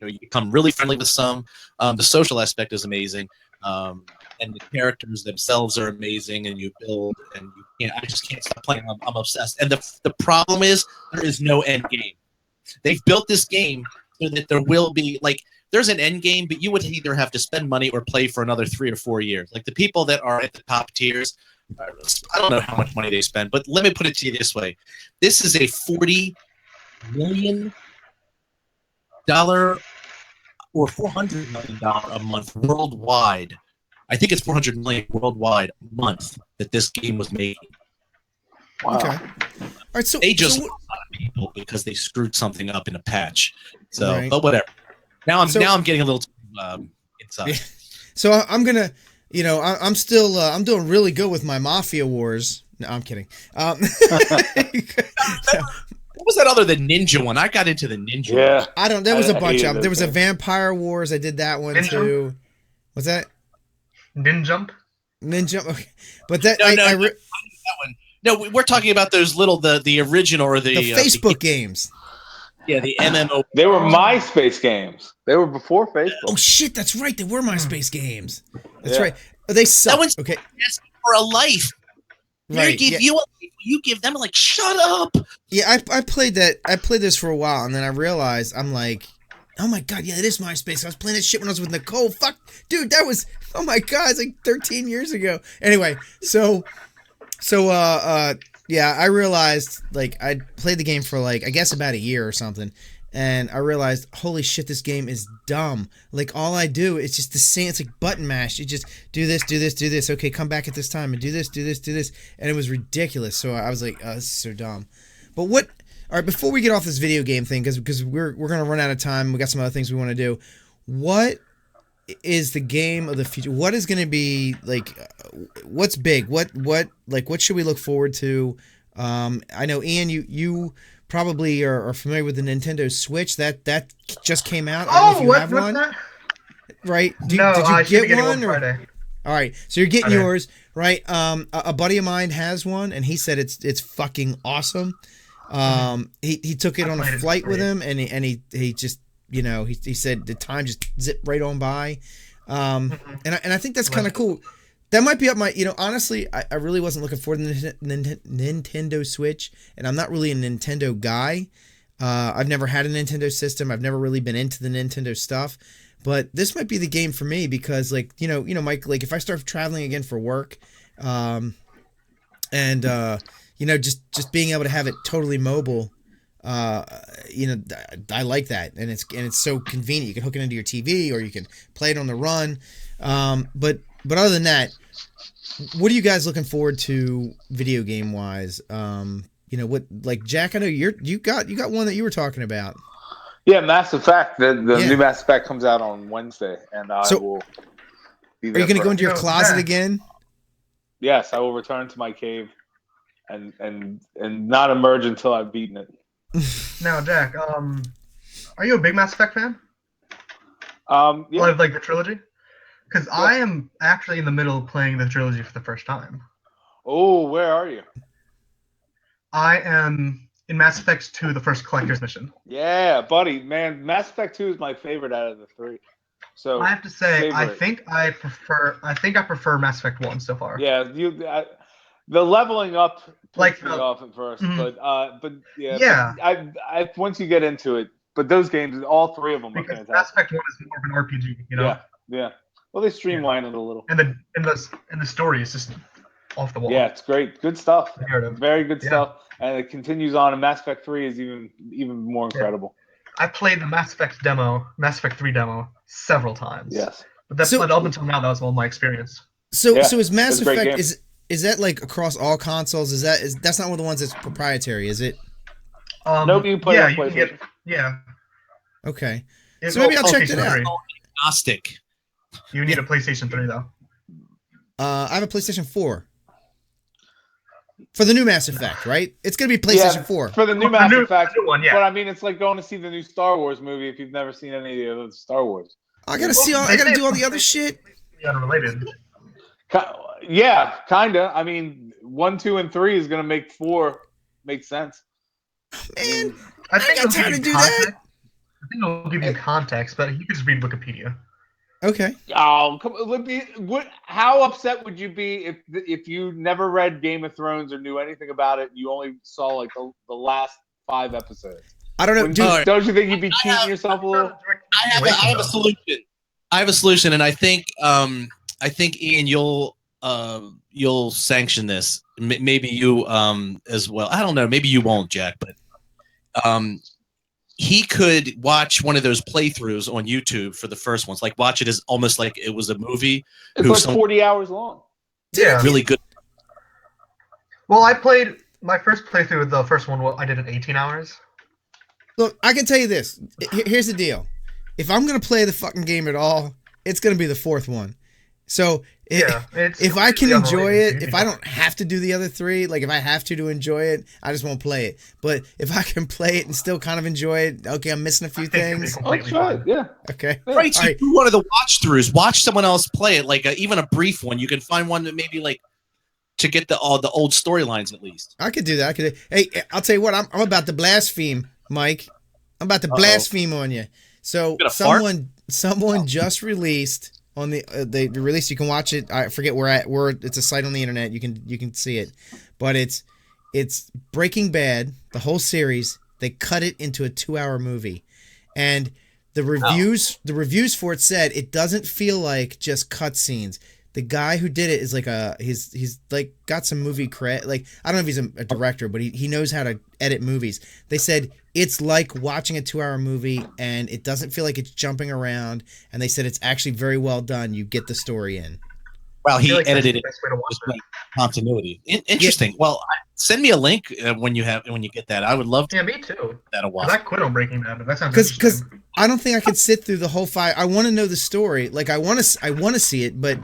you become really friendly with some. The social aspect is amazing. And the characters themselves are amazing, and you build, and I just can't stop playing. I'm obsessed. And the problem is there is no end game. They've built this game so that there will be there's an end game, but you would either have to spend money or play for another 3 or 4 years. Like the people that are at the top tiers, I don't know how much money they spend, but let me put it to you this way: this is a $40 million or $400 million a month worldwide. I think it's 400 million worldwide a month that this game was making. Wow. Okay. All right. So they just lost a lot of people because they screwed something up in a patch. So, right. but whatever. Now I'm getting a little inside. Yeah. So I'm gonna, I'm still I'm doing really good with my Mafia Wars. No, I'm kidding. What was that other than Ninja one? I got into the Ninja. Yeah. one. I don't. There was a bunch of them. There was a those Vampire Wars. I did that one Ninja? too. What's that? Ninjump? Ninja. Okay. But that that one. No, we're talking about those little the original or the Facebook games. Yeah, the MMO. They were MySpace games. They were before Facebook. Oh shit, that's right. They were MySpace games. That's Yeah. right. They suck. That one's Okay. for a life. Right. They give you a life. You give them shut up. Yeah, I played that. I played this for a while, and then I realized I'm like, oh my god, yeah, it is MySpace. I was playing that shit when I was with Nicole. Fuck, dude, that was oh my god, it's like 13 years ago. Anyway, so yeah, I realized I played the game for I guess about a year or something, and I realized holy shit, this game is dumb. All I do is just the same. It's like button mash. You just do this, do this, do this. Okay, come back at this time and do this, do this, do this, and it was ridiculous. So I was like, oh, this is so dumb. But what? All right, before we get off this video game thing, because we're gonna run out of time. We got some other things we want to do. What is the game of the future? What is going to be what's big? What should we look forward to? I know Ian, you probably are familiar with the Nintendo Switch. That just came out. I don't know if you have one. That? Right? No, did you I should be get getting one? one Friday. All right, so you're getting Friday. yours, right? A buddy of mine has one, and he said it's fucking awesome. He took it on a flight with him, and he just he said the time just zipped right on by, and I think that's kind of cool. That might be up my honestly I really wasn't looking forward to the Nintendo Switch, and I'm not really a Nintendo guy. I've never had a Nintendo system. I've never really been into the Nintendo stuff, but this might be the game for me because Mike, if I start traveling again for work, and just being able to have it totally mobile. I like that, and it's so convenient. You can hook it into your TV, or you can play it on the run. But other than that, what are you guys looking forward to video game wise? What Jack? I know you got one that you were talking about. Yeah, Mass Effect. The new Mass Effect comes out on Wednesday, and I will be there. Are you going to go into your closet again? Yes, I will return to my cave, and not emerge until I've beaten it. Now, Jack, are you a big Mass Effect fan? Yeah. Like the trilogy? Because I am actually in the middle of playing the trilogy for the first time. Oh, where are you? I am in Mass Effect 2, the first collector's mission. Yeah, buddy, man, Mass Effect 2 is my favorite out of the three. So I have to say, I favorite. think I prefer Mass Effect 1 so far. Yeah, the leveling up pissed me off at first, but yeah. Yeah. But I once you get into it, but those games, all three of them are Because fantastic. Mass Effect 1 is more of an RPG, you know? Yeah. Well, they streamline it a little. And the story is just off the wall. Yeah, it's great. Good stuff. The narrative. Very good stuff. And it continues on, and Mass Effect 3 is even more incredible. I played the Mass Effect 3 demo several times. Yes. But up until now, that was all my experience. So Yeah, is Mass it's a great Effect game. is that across all consoles? That's not one of the ones that's proprietary, is it? Nope, you can play on PlayStation. Okay. It's So maybe I'll check PlayStation that out. 3. Agnostic. You need a PlayStation 3 though. I have a PlayStation 4. For the new Mass Effect, right? It's gonna be PlayStation 4. For the new Mass Effect. New one, yeah. But I mean, it's like going to see the new Star Wars movie if you've never seen any of the other Star Wars. I gotta see. I gotta do all the other shit. Unrelated. Yeah, kinda. I mean, 1, 2, and 3 is gonna make 4 make sense. Man, I think got time to do that. think it'll give you context, but you can just read Wikipedia. Okay. Oh, come on, how upset would you be if you never read Game of Thrones or knew anything about it? And you only saw like the last 5 episodes. I don't know, dude. Don't you think you'd be cheating yourself a little? I have a solution. I have a solution, and I think Ian, you'll sanction this. Maybe you as well. I don't know. Maybe you won't, Jack, but he could watch one of those playthroughs on YouTube for the first ones, like watch it as almost like it was a movie. It's like 40 hours long. Yeah, really good. Well, I played my first playthrough with the first one. I did it in 18 hours. Look, I can tell you this. Here's the deal. If I'm gonna play the fucking game at all, it's gonna be the 4th one. So if I can enjoy it, if I don't have to do the other 3, like if I have to enjoy it, I just won't play it. But if I can play it and still kind of enjoy it, okay, I'm missing a few things. Oh, try it. Yeah. Okay. Right. So do one of the watch throughs. Watch someone else play it, like even a brief one. You can find one that maybe like to get the old storylines at least. I could do that. Hey, I'll tell you what. I'm about to blaspheme, Mike. I'm about to blaspheme on you. So someone just released. On they released, you can watch it. I forget where it's a site on the internet. You can see it, but it's Breaking Bad, the whole series. They cut it into a 2-hour movie, and the reviews for it said it doesn't feel like just cutscenes. The guy who did it is like he's like got some movie credit. Like I don't know if he's a director, but he knows how to edit movies. They said it's like watching a 2-hour movie, and it doesn't feel like it's jumping around. And they said it's actually very well done. You get the story in. Wow, he edited it. Continuity. Interesting. Yeah. Well, send me a link when you get that. I would love to. Yeah, me too. That'll watch. I quit on Breaking Bad. That sounds because I don't think I could sit through the whole 5. I want to know the story. Like I want to see it, but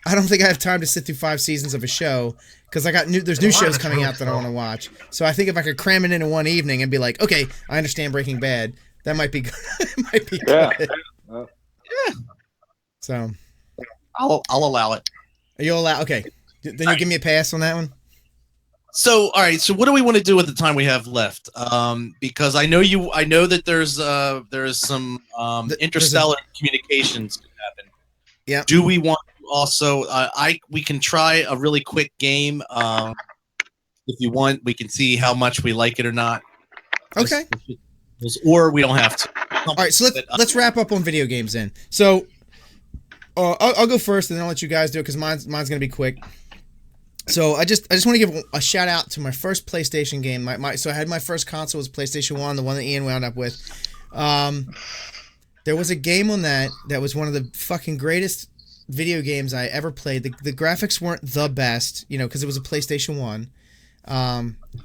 I don't think I have time to sit through 5 seasons of a show because there's new shows coming out that I want to watch. So I think if I could cram it in one evening and be like, okay, I understand Breaking Bad, that might be good. It might be good. Yeah. So I'll allow it. Are you allow? Okay, then you'll give me a pass on that one. So all right. So what do we want to do with the time we have left? Because I know that there's some interstellar communications to happen. Yeah. Do we want to also? We can try a really quick game. If you want, we can see how much we like it or not. Okay. Or we don't have to. All right. So let's wrap up on video games then. So. I'll go first, and then I'll let you guys do it because mine's gonna be quick. So I just want to give a shout out to my first PlayStation game. So I had my first console was PlayStation 1, the one that Ian wound up with. There was a game on that was one of the fucking greatest video games I ever played. The graphics weren't the best, because it was a PlayStation 1.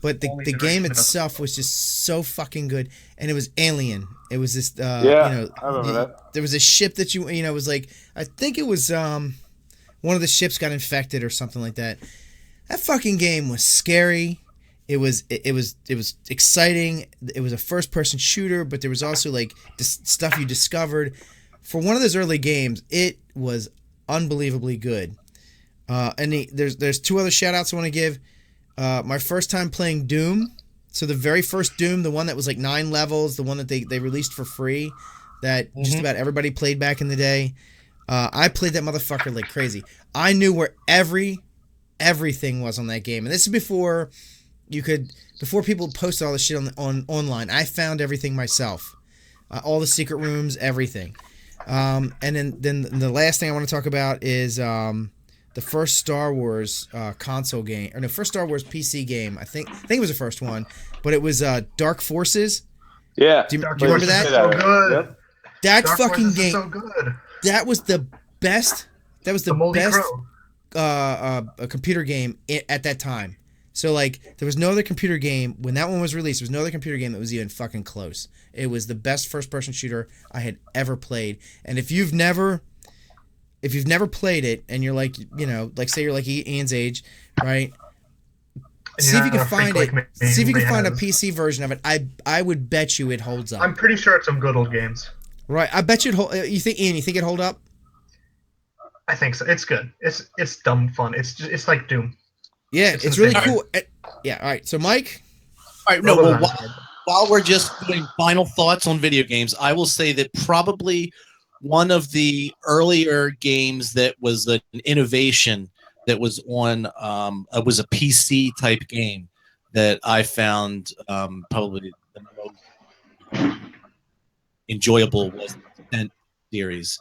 But the game itself was just so fucking good, and it was Alien. It was this, I remember that. There was a ship that it was like, I think it was one of the ships got infected or something like that. That fucking game was scary. It was exciting. It was a first person shooter, but there was also like stuff you discovered. For one of those early games, it was unbelievably good. And there's 2 other shout outs I want to give. My first time playing Doom. So the very first Doom, the one that was like 9 levels, the one that they released for free, that just about everybody played back in the day. I played that motherfucker like crazy. I knew where everything was on that game, and this is before people posted all the shit on online. I found everything myself, all the secret rooms, everything. And then the last thing I want to talk about is the first Star Wars console game, or no, first Star Wars PC game. I think it was the first one, but it was Dark Forces. Yeah. Do you remember that? So good. Yep. That Dark fucking Forces game. is so good. That was the best. That was the best a computer game at that time. So like, there was no other computer game when that one was released. There was no other computer game that was even fucking close. It was the best first-person shooter I had ever played. And if you've never played it, and you're like, like say you're like Ian's age, right? See if you can find it. See if you can find a PC version of it. I would bet you it holds up. I'm pretty sure it's some good old games. Right. I bet you it hold. You think, Ian? You think it hold up? I think so. It's good. It's dumb fun. It's like Doom. Yeah, it's really cool. Yeah. All right. So Mike. All right. No. while we're just doing final thoughts on video games, I will say that probably one of the earlier games that was an innovation that was on was a PC type game that I found probably the most enjoyable was the Descent series.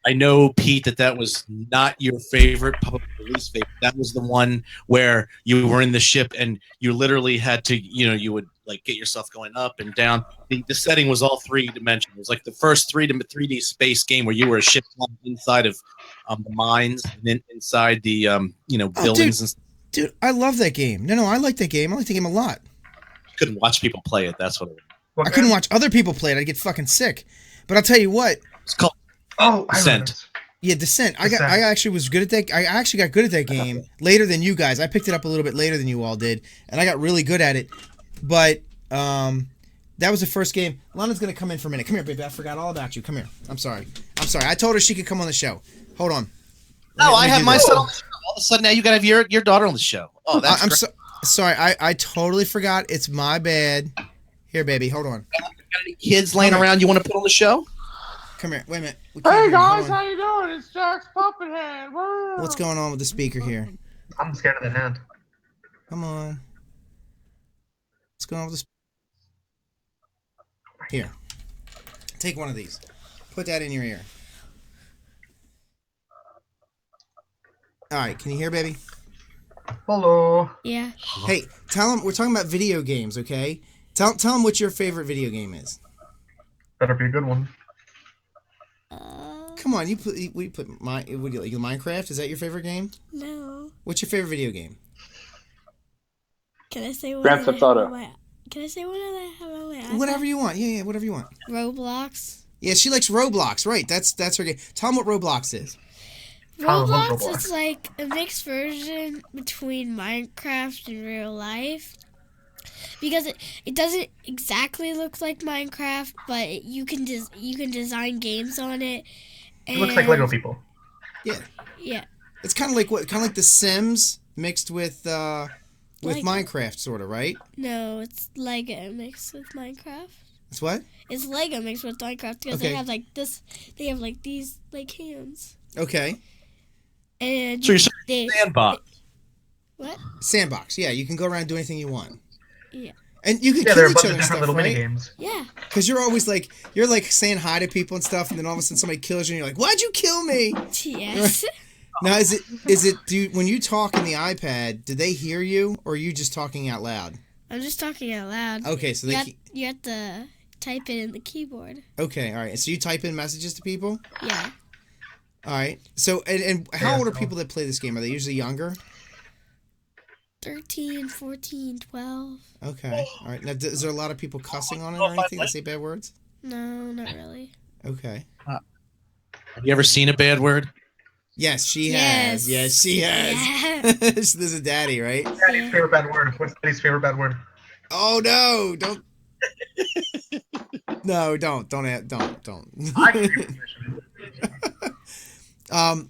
I know, Pete, that was not your favorite, probably your least favorite. That was the one where you were in the ship and you literally had to, you would like get yourself going up and down. The setting was all 3 dimensional. It was like the first 3D space game where you were a ship inside of the mines and then inside the, buildings and stuff. Dude, I love that game. No, I like that game. I like the game a lot. Couldn't watch people play it. That's what it was. I couldn't watch other people play it. I'd get fucking sick. But I'll tell you what. It's called Descent. Yeah, Descent. I actually was good at that. I actually got good at that game later than you guys. I picked it up a little bit later than you all did, and I got really good at it. But that was the first game. Lana's gonna come in for a minute. Come here, baby. I forgot all about you. Come here. I'm sorry. I told her she could come on the show. Hold on. I have my son on the show. All of a sudden, now you gotta have your daughter on the show. Oh, that's I'm sorry. I totally forgot. It's my bad. Here, baby. Hold on. Got any kids laying around you want to put on the show? Come here. Wait a minute. Hey guys, how you doing? It's Jack's Puppet Hand. Woo! What's going on with the speaker here? I'm scared of that hand. Come on. What's going on with the Here. Take one of these. Put that in your ear. All right. Can you hear, baby? Hello. Yeah. Hey, tell them we're talking about video games, okay? Tell them what your favorite video game is. Better be a good one. Come on, what do you like Minecraft? Is that your favorite game? No. What's your favorite video game? Can I say one? Grand Theft Auto. Can I say one that I have on my iPad? Whatever you want. Yeah, whatever you want. Roblox. Yeah, she likes Roblox. Right, that's her game. Tell them what Roblox is. Roblox is like a mixed version between Minecraft and real life. Because it doesn't exactly look like Minecraft, but you can design games on it. It looks like Lego people. Yeah. Yeah. It's kind of like The Sims mixed with Minecraft, sort of, right? No, it's Lego mixed with Minecraft. It's what? It's Lego mixed with Minecraft because Okay. they have like this. They have like these like hands. Okay. And So you're sandbox. What? Sandbox. Yeah, you can go around and do anything you want. Yeah. And you can Yeah, there kill are a each bunch other of and different stuff, little mini right? games. Yeah. Because you're always you're saying hi to people and stuff, and then all of a sudden somebody kills you, and you're like, "Why'd you kill me?" Yes. Now, is it when you talk in the iPad, do they hear you, or are you just talking out loud? I'm just talking out loud. Okay, so You have to type it in the keyboard. Okay, all right. So you type in messages to people? Yeah. All right. So and how old are people that play this game? Are they usually younger? 13, 14, 12. Okay. All right. Now, is there a lot of people cussing on it or anything? They say bad words? No, not really. Okay. Have you ever seen a bad word? Yes, she has. Yes, she has. Yeah. There's a daddy, right? Daddy's favorite bad word. What's Daddy's favorite bad word? Oh no! Don't. No, don't. I can give you permission. All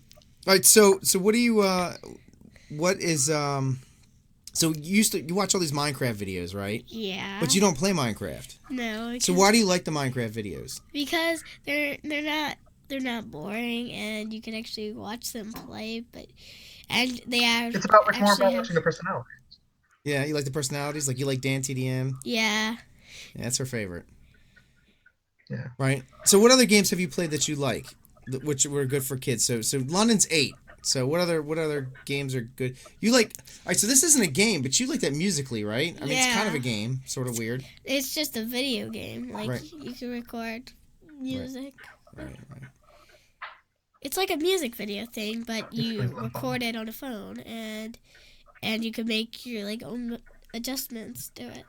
right. So what do you? What is? So you watch all these Minecraft videos, right? Yeah. But you don't play Minecraft. No. So why do you like the Minecraft videos? Because they're not boring, and you can actually watch them play. And they have. It's about much more actually about have- watching the personality. Yeah, you like the personalities. Like you like Dan TDM. Yeah. Yeah, that's her favorite. Yeah. Right. So what other games have you played that you like, which were good for kids? So London's 8. So what other games are good? You like? All right. So this isn't a game, but you like that musically, right? I mean, it's kind of a game, sort of weird. It's just a video game. Like Right. you can record music. Right. It's like a music video thing, but you record it on a phone, and you can make your own adjustments to it.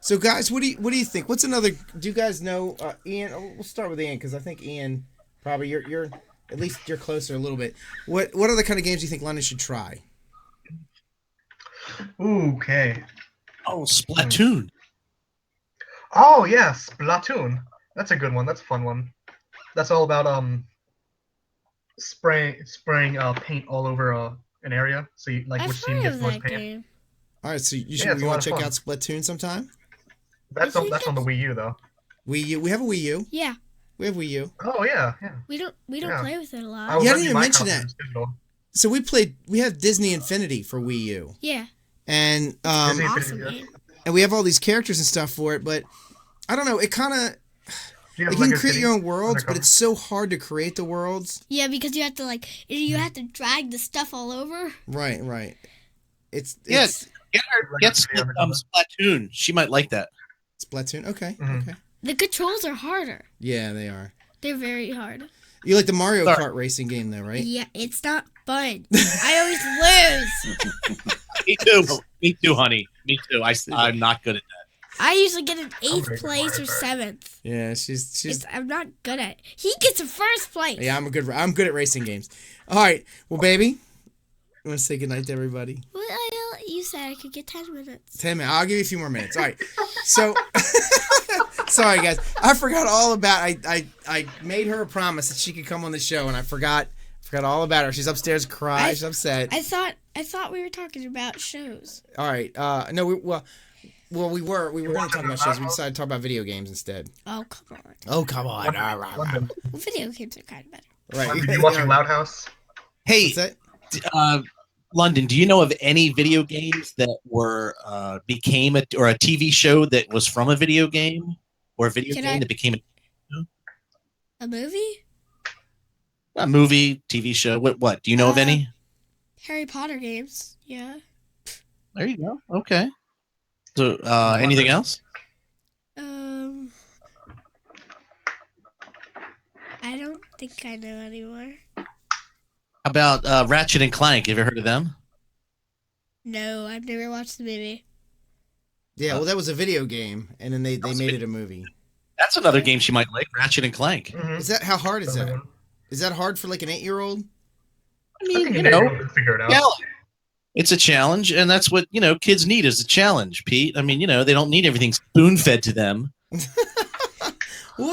So guys, what do you think? What's another? Do you guys know Ian? We'll start with Ian because I think Ian probably you're at least you're closer a little bit. What other kind of games do you think London should try? Okay. Oh, Splatoon. Oh yeah, Splatoon. That's a good one. That's a fun one. That's all about spraying paint all over an area. So you, like I've which team heard gets of the most that paint. game. All right, so Yeah, you it's a want lot to of check fun. out Splatoon sometime? That's on the Wii U though. Wii U. We have a Wii U. Yeah. We have Wii U. Oh yeah. We don't Yeah. play with it a lot. I was Yeah, I gonna didn't do even my mention copy that. as digital. So we have Disney Infinity for Wii U, Yeah. and Disney Awesome Infinity, game. and we have all these characters and stuff for it. But I don't know. It kind of Do you like have you Lego can create City your own worlds, but Undercover? it's so hard to create the worlds. Yeah, because you have to drag the stuff all over. Right. It's Yes. Get Splatoon. She might like that. Splatoon. Okay. Mhm. Okay. The controls are harder. Yeah, they are. They're very hard. You like the Mario Sorry. Kart racing game though, right? Yeah, it's not fun. I always lose. Me too. Me too, honey. Me too. I'm not good at that. I usually get an 8th very good place Mario or Kart. 7th. Yeah, she's. I'm not good at it. He gets a first place. Yeah, I'm good at racing games. All right, well, baby, you want to say goodnight to everybody? Well, you said I could get 10 minutes. 10 minutes. I'll give you a few more minutes. All right. So, sorry guys, I forgot all about. I made her a promise that she could come on the show, and I forgot all about her. She's upstairs crying. She's upset. I thought we were talking about shows. All right. No. We were going to talk about shows. We decided to talk about video games instead. Oh, come on. Oh, come on. London. Well, video games are kind of better. Right. Did you watching Loud House? Hey, What's that? London, do you know of any video games that were became a TV show that was from a video game, or a video game that became A movie? a movie, TV show? What? Do you know of any? Harry Potter games. Yeah. There you go. Okay. So, anything else? I don't think I know anymore. How about Ratchet and Clank? Have you ever heard of them? No, I've never watched the movie. Yeah. Well, that was a video game, and then they made it a movie. That's another game she might like. Ratchet and Clank. Mhm. Is that how hard is that? Is that hard for like an 8-year-old? I I mean, think you you know, can figure it out. yeah, it's a challenge, and that's what kids need is a challenge, Pete. I mean, they don't need everything spoon fed to them. What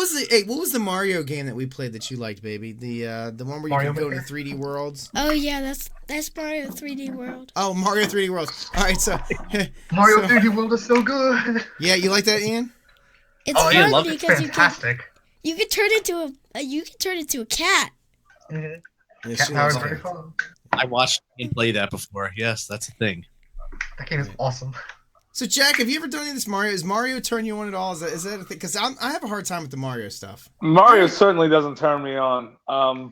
was the Mario game that we played that you liked, baby? The one where you Mario could go to Maker? 3D worlds. Oh yeah, that's Mario 3D World. Oh, Mario 3D Worlds. All right, so Mario so- 3D World is so good. yeah, you like that, Ian? It's Oh, yeah, fun love it. It's because fantastic. you can turn into a cat. Mhm. Yeah, Cat she Power loves is very that. fun. I watched him play that before. Yes, that's a thing. That game is awesome. So, Jack, have you ever done any of this Mario? Is Mario turn you on at all? Is that a thing? Because I have a hard time with the Mario stuff. Mario certainly doesn't turn me on.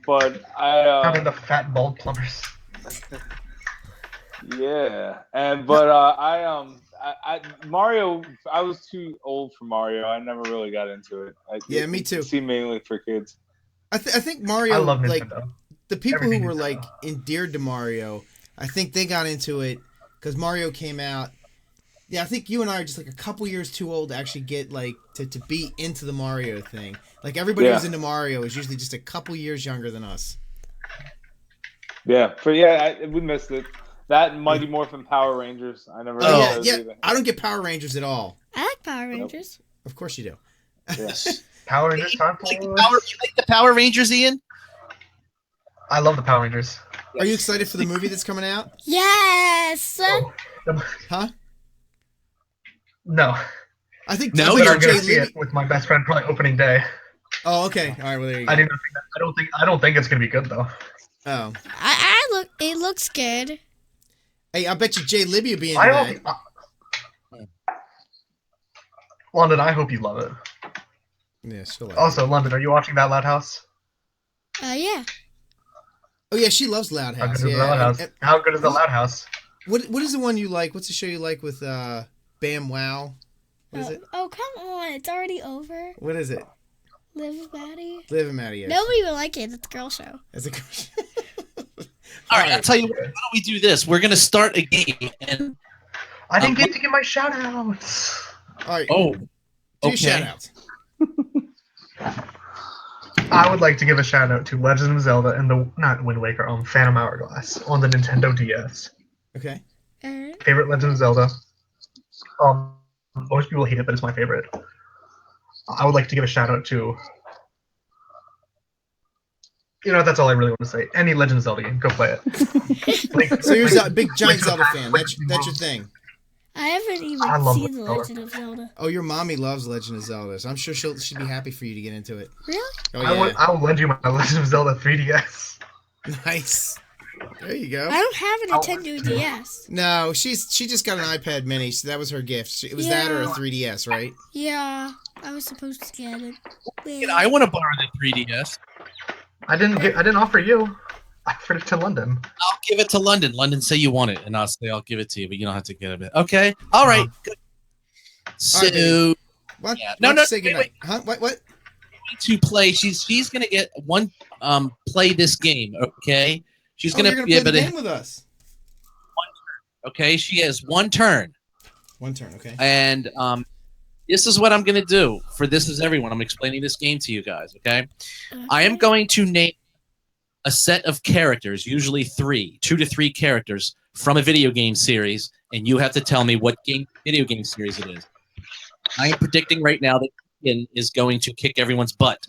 But Having the fat bald plumbers. yeah, Mario. I was too old for Mario. I never really got into it. Yeah, me too. It seemed mainly for kids. I think Mario. I love like Nintendo. the people Everything who were Nintendo. like endeared to Mario. I think they got into it because Mario came out. Yeah, I think you and I are just like a couple years too old to actually get like to be into the Mario thing. Like everybody who's into Mario is usually just a couple years younger than us. Yeah, we missed it. That Mighty Morphin Power Rangers. I never. Oh had those yeah. either. I don't get Power Rangers at all. I like Power Rangers. Of course you do. Yes. Power Rangers time You for. like the Power Rangers, Ian? I love the Power Rangers. Are you excited for the movie that's coming out? Yes. Huh? No, I think No, I but think I'm Jay gonna see Libby- it with my best friend probably opening day. Oh, okay. All right. Well, there you go. I don't think it's gonna be good though. Oh, It looks good. hey, I bet you Jay Libby will be in I that. hope. London, I hope you love it. Yeah, she'll like it. Also, London, are you watching that Loud House? Yeah. Oh yeah, she loves Loud How House. good is the Yeah. Loud House? and- How good is the Loud House? what is the one you like? What's the show you like with Bam Wow? What is it? Oh come on! It's already over. What is it? Live with Maddie. Live and Maddie. Yes. Nobody will like it. It's a girl show. It's a All right, I'll tell you what. Why don't we do this? We're gonna start a game, and I didn't get to give my shout outs. All right. oh, Do your okay. shout outs. I would like to give a shout out to Legend of Zelda and not Wind Waker, Phantom Hourglass on the Nintendo DS. Okay. Favorite Legend of Zelda. Most people hate it, but it's my favorite. I would like to give a shout out to. That's all I really want to say. Any Legend of Zelda game, go play it. So you're a big giant Link to the Zelda Past, fan. Link That's to the your Past. thing. I haven't even I love seen The Zelda. Legend of Zelda. Oh, your mommy loves Legend of Zelda, so I'm sure she'd be happy for you to get into it. Really? Oh I will lend you my Legend of Zelda 3DS. Nice. There you go. I don't have a Nintendo DS. No, she just got an iPad Mini, so that was her gift. It was that or a 3DS, right? Yeah, I was supposed to get it. I want to borrow the 3DS. I didn't offer you. I offered it to London. I'll give it to London. London, say you want it, and I'll say I'll give it to you, but you don't have to get it. Okay. All right. Good. So, baby. What? yeah. No, No, say wait, goodnight. wait. Huh? What? To play, she's gonna get one. Play this game. Okay. She's You're gonna gonna be play able the to. game with us. Okay. She has one turn, One turn, okay. and this is what I'm gonna do for This Is Everyone. I'm explaining this game to you guys. Okay. I am going to name a set of characters, usually 2 to 3 characters from a video game series, and you have to tell me what video game series it is. I am predicting right now that Ian is going to kick everyone's butt.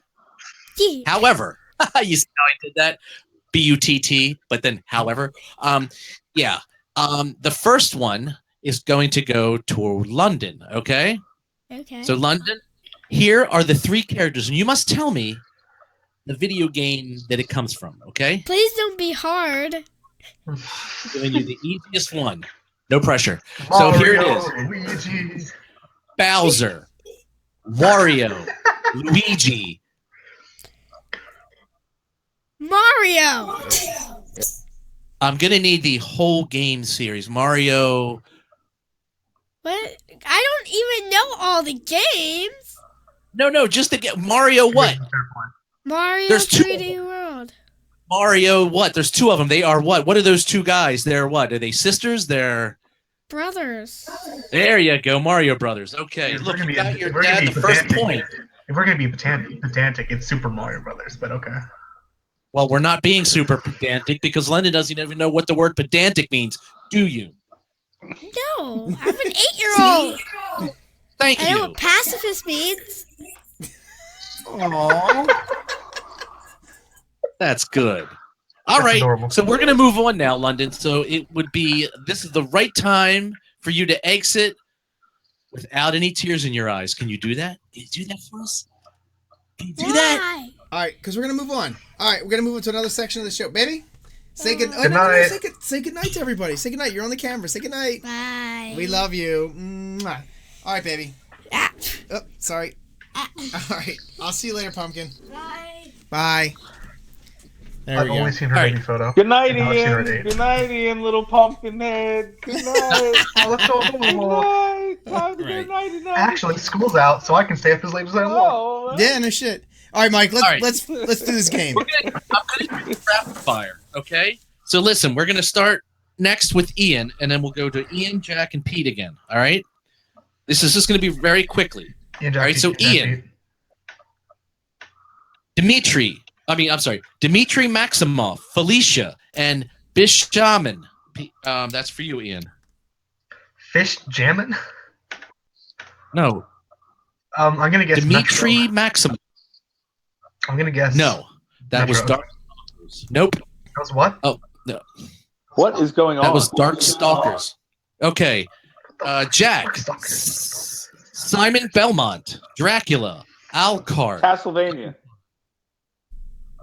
Yeah. However, you see how I did that? B-U-T-T, but then however. The first one is going to go to London, okay? Okay. So London, here are the 3 characters, and you must tell me the video game that it comes from, okay? Please don't be hard. I'm giving you the easiest one. No pressure. So here it is. Luigi. Bowser, Wario, Luigi. Mario. I'm going to need the whole game series. Mario. What? I don't even know all the games. No, just to get Mario what? Mario There's 2 3D World. Mario what? There's 2 of them. They are what? What are those 2 guys? They're what? Are they sisters? They're... Brothers. There you go, Mario Brothers. Okay, look, you got your dad the first point. If we're going to be pedantic, it's Super Mario Brothers, but okay. Well, we're not being super pedantic because London doesn't even know what the word pedantic means. Do you? No, I'm an 8-year-old. Thank I know you. what pacifist means. Aww. That's good. All That's right, adorable. so we're going to move on now, London. So it would be, this is the right time for you to exit without any tears in your eyes. Can you do that? Can you do that for us? Can you do that? Why? All right, because we're going to move on. All right, we're going to move on to another section of the show. Baby, say good, Good night. say good night to everybody. Say good night. You're on the camera. Say good night. Bye. We love you. Mwah. All right, baby. Ah. Oh, sorry. All right, I'll see you later, Pumpkin. Bye. Bye. There I've we go. only seen her All right. baby photo. Good night, I've seen her Ian. date. Good night, Ian, little pumpkin head. Good night. Oh, that's so Good adorable. night. Time to Right. go nighty night. Actually, school's out, so I can stay up as late as I want. Oh, Yeah, no shit. All right, Mike. All right. Let's do this game. I'm going to do rapid fire, okay? So listen, we're going to start next with Ian, and then we'll go to Ian, Jack, and Pete again, all right? This is just going to be very quickly. Ian, Jack, All right, so Pete, Jack, Ian. Pete. Dimitri Maximoff, Felicia, and Bishaman. That's for you, Ian. Fish jammin'? No, I'm gonna guess Dimitri Metro. Maximoff. I'm gonna guess. No, that was Metro. Dark Stalkers. Nope. That was what? Oh, no. what is going on? That was Dark Stalkers. Okay. Jack. Dark Stalkers. Simon Belmont. Dracula. Alcard. Castlevania.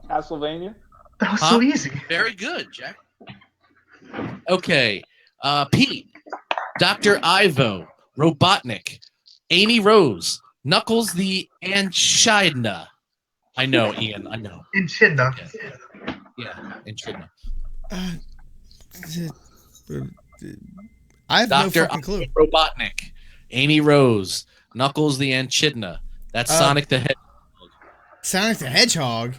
Castlevania. That was Huh? so easy. Very good, Jack. Okay. Pete. Dr. Ivo. Robotnik. Amy Rose. Knuckles the Anchidna. I know, Ian. I know. Echidna. Yeah, Anchidna. I have Dr. no fucking clue. Robotnik. Amy Rose. Knuckles the Anchidna. That's Sonic the Hedgehog. Sonic the Hedgehog.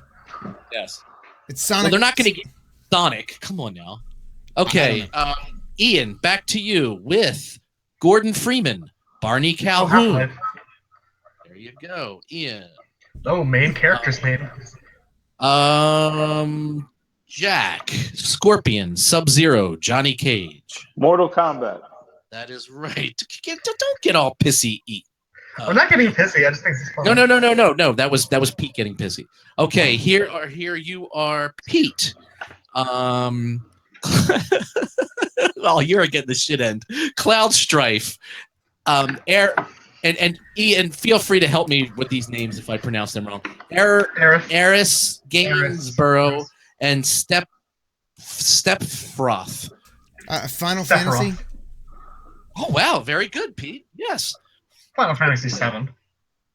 Yes. It's Sonic. Well, they're not going to get Sonic. Come on now. Okay. Ian, back to you with Gordon Freeman. Barney Calhoun. Half-Life. There you go, Ian. Oh, main character's name. Jack, Scorpion, Sub-Zero, Johnny Cage. Mortal Kombat. That is right. Don't get all pissy. I'm not getting pissy. I just think it's fun. No. That was Pete getting pissy. Okay, here you are, Pete. Oh, you're getting the shit end. Cloud Strife. Air and Ian, feel free to help me with these names if I pronounce them wrong. Eris, Gainsborough, and Stepfroth. Final Fantasy. Oh wow, very good, Pete. Yes. Final Fantasy VII.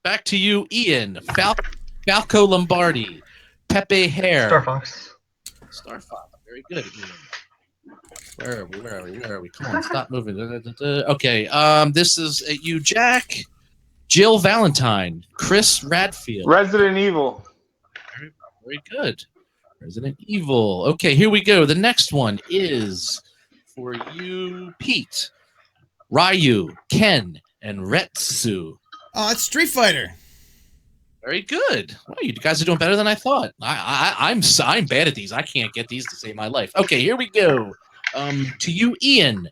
Back to you, Ian. Falco Lombardi, Pepe Hare, Star Fox. Very good, Ian. Where are we? Come on, stop moving. Okay, this is you, Jack. Jill Valentine, Chris Radfield. Resident Evil. Very good. Resident Evil. Okay, here we go. The next one is for you, Pete. Ryu, Ken, and Retsu. Oh, it's Street Fighter. Very good. Wow, you guys are doing better than I thought. I'm bad at these. I can't get these to save my life. Okay, here we go. To you, Ian.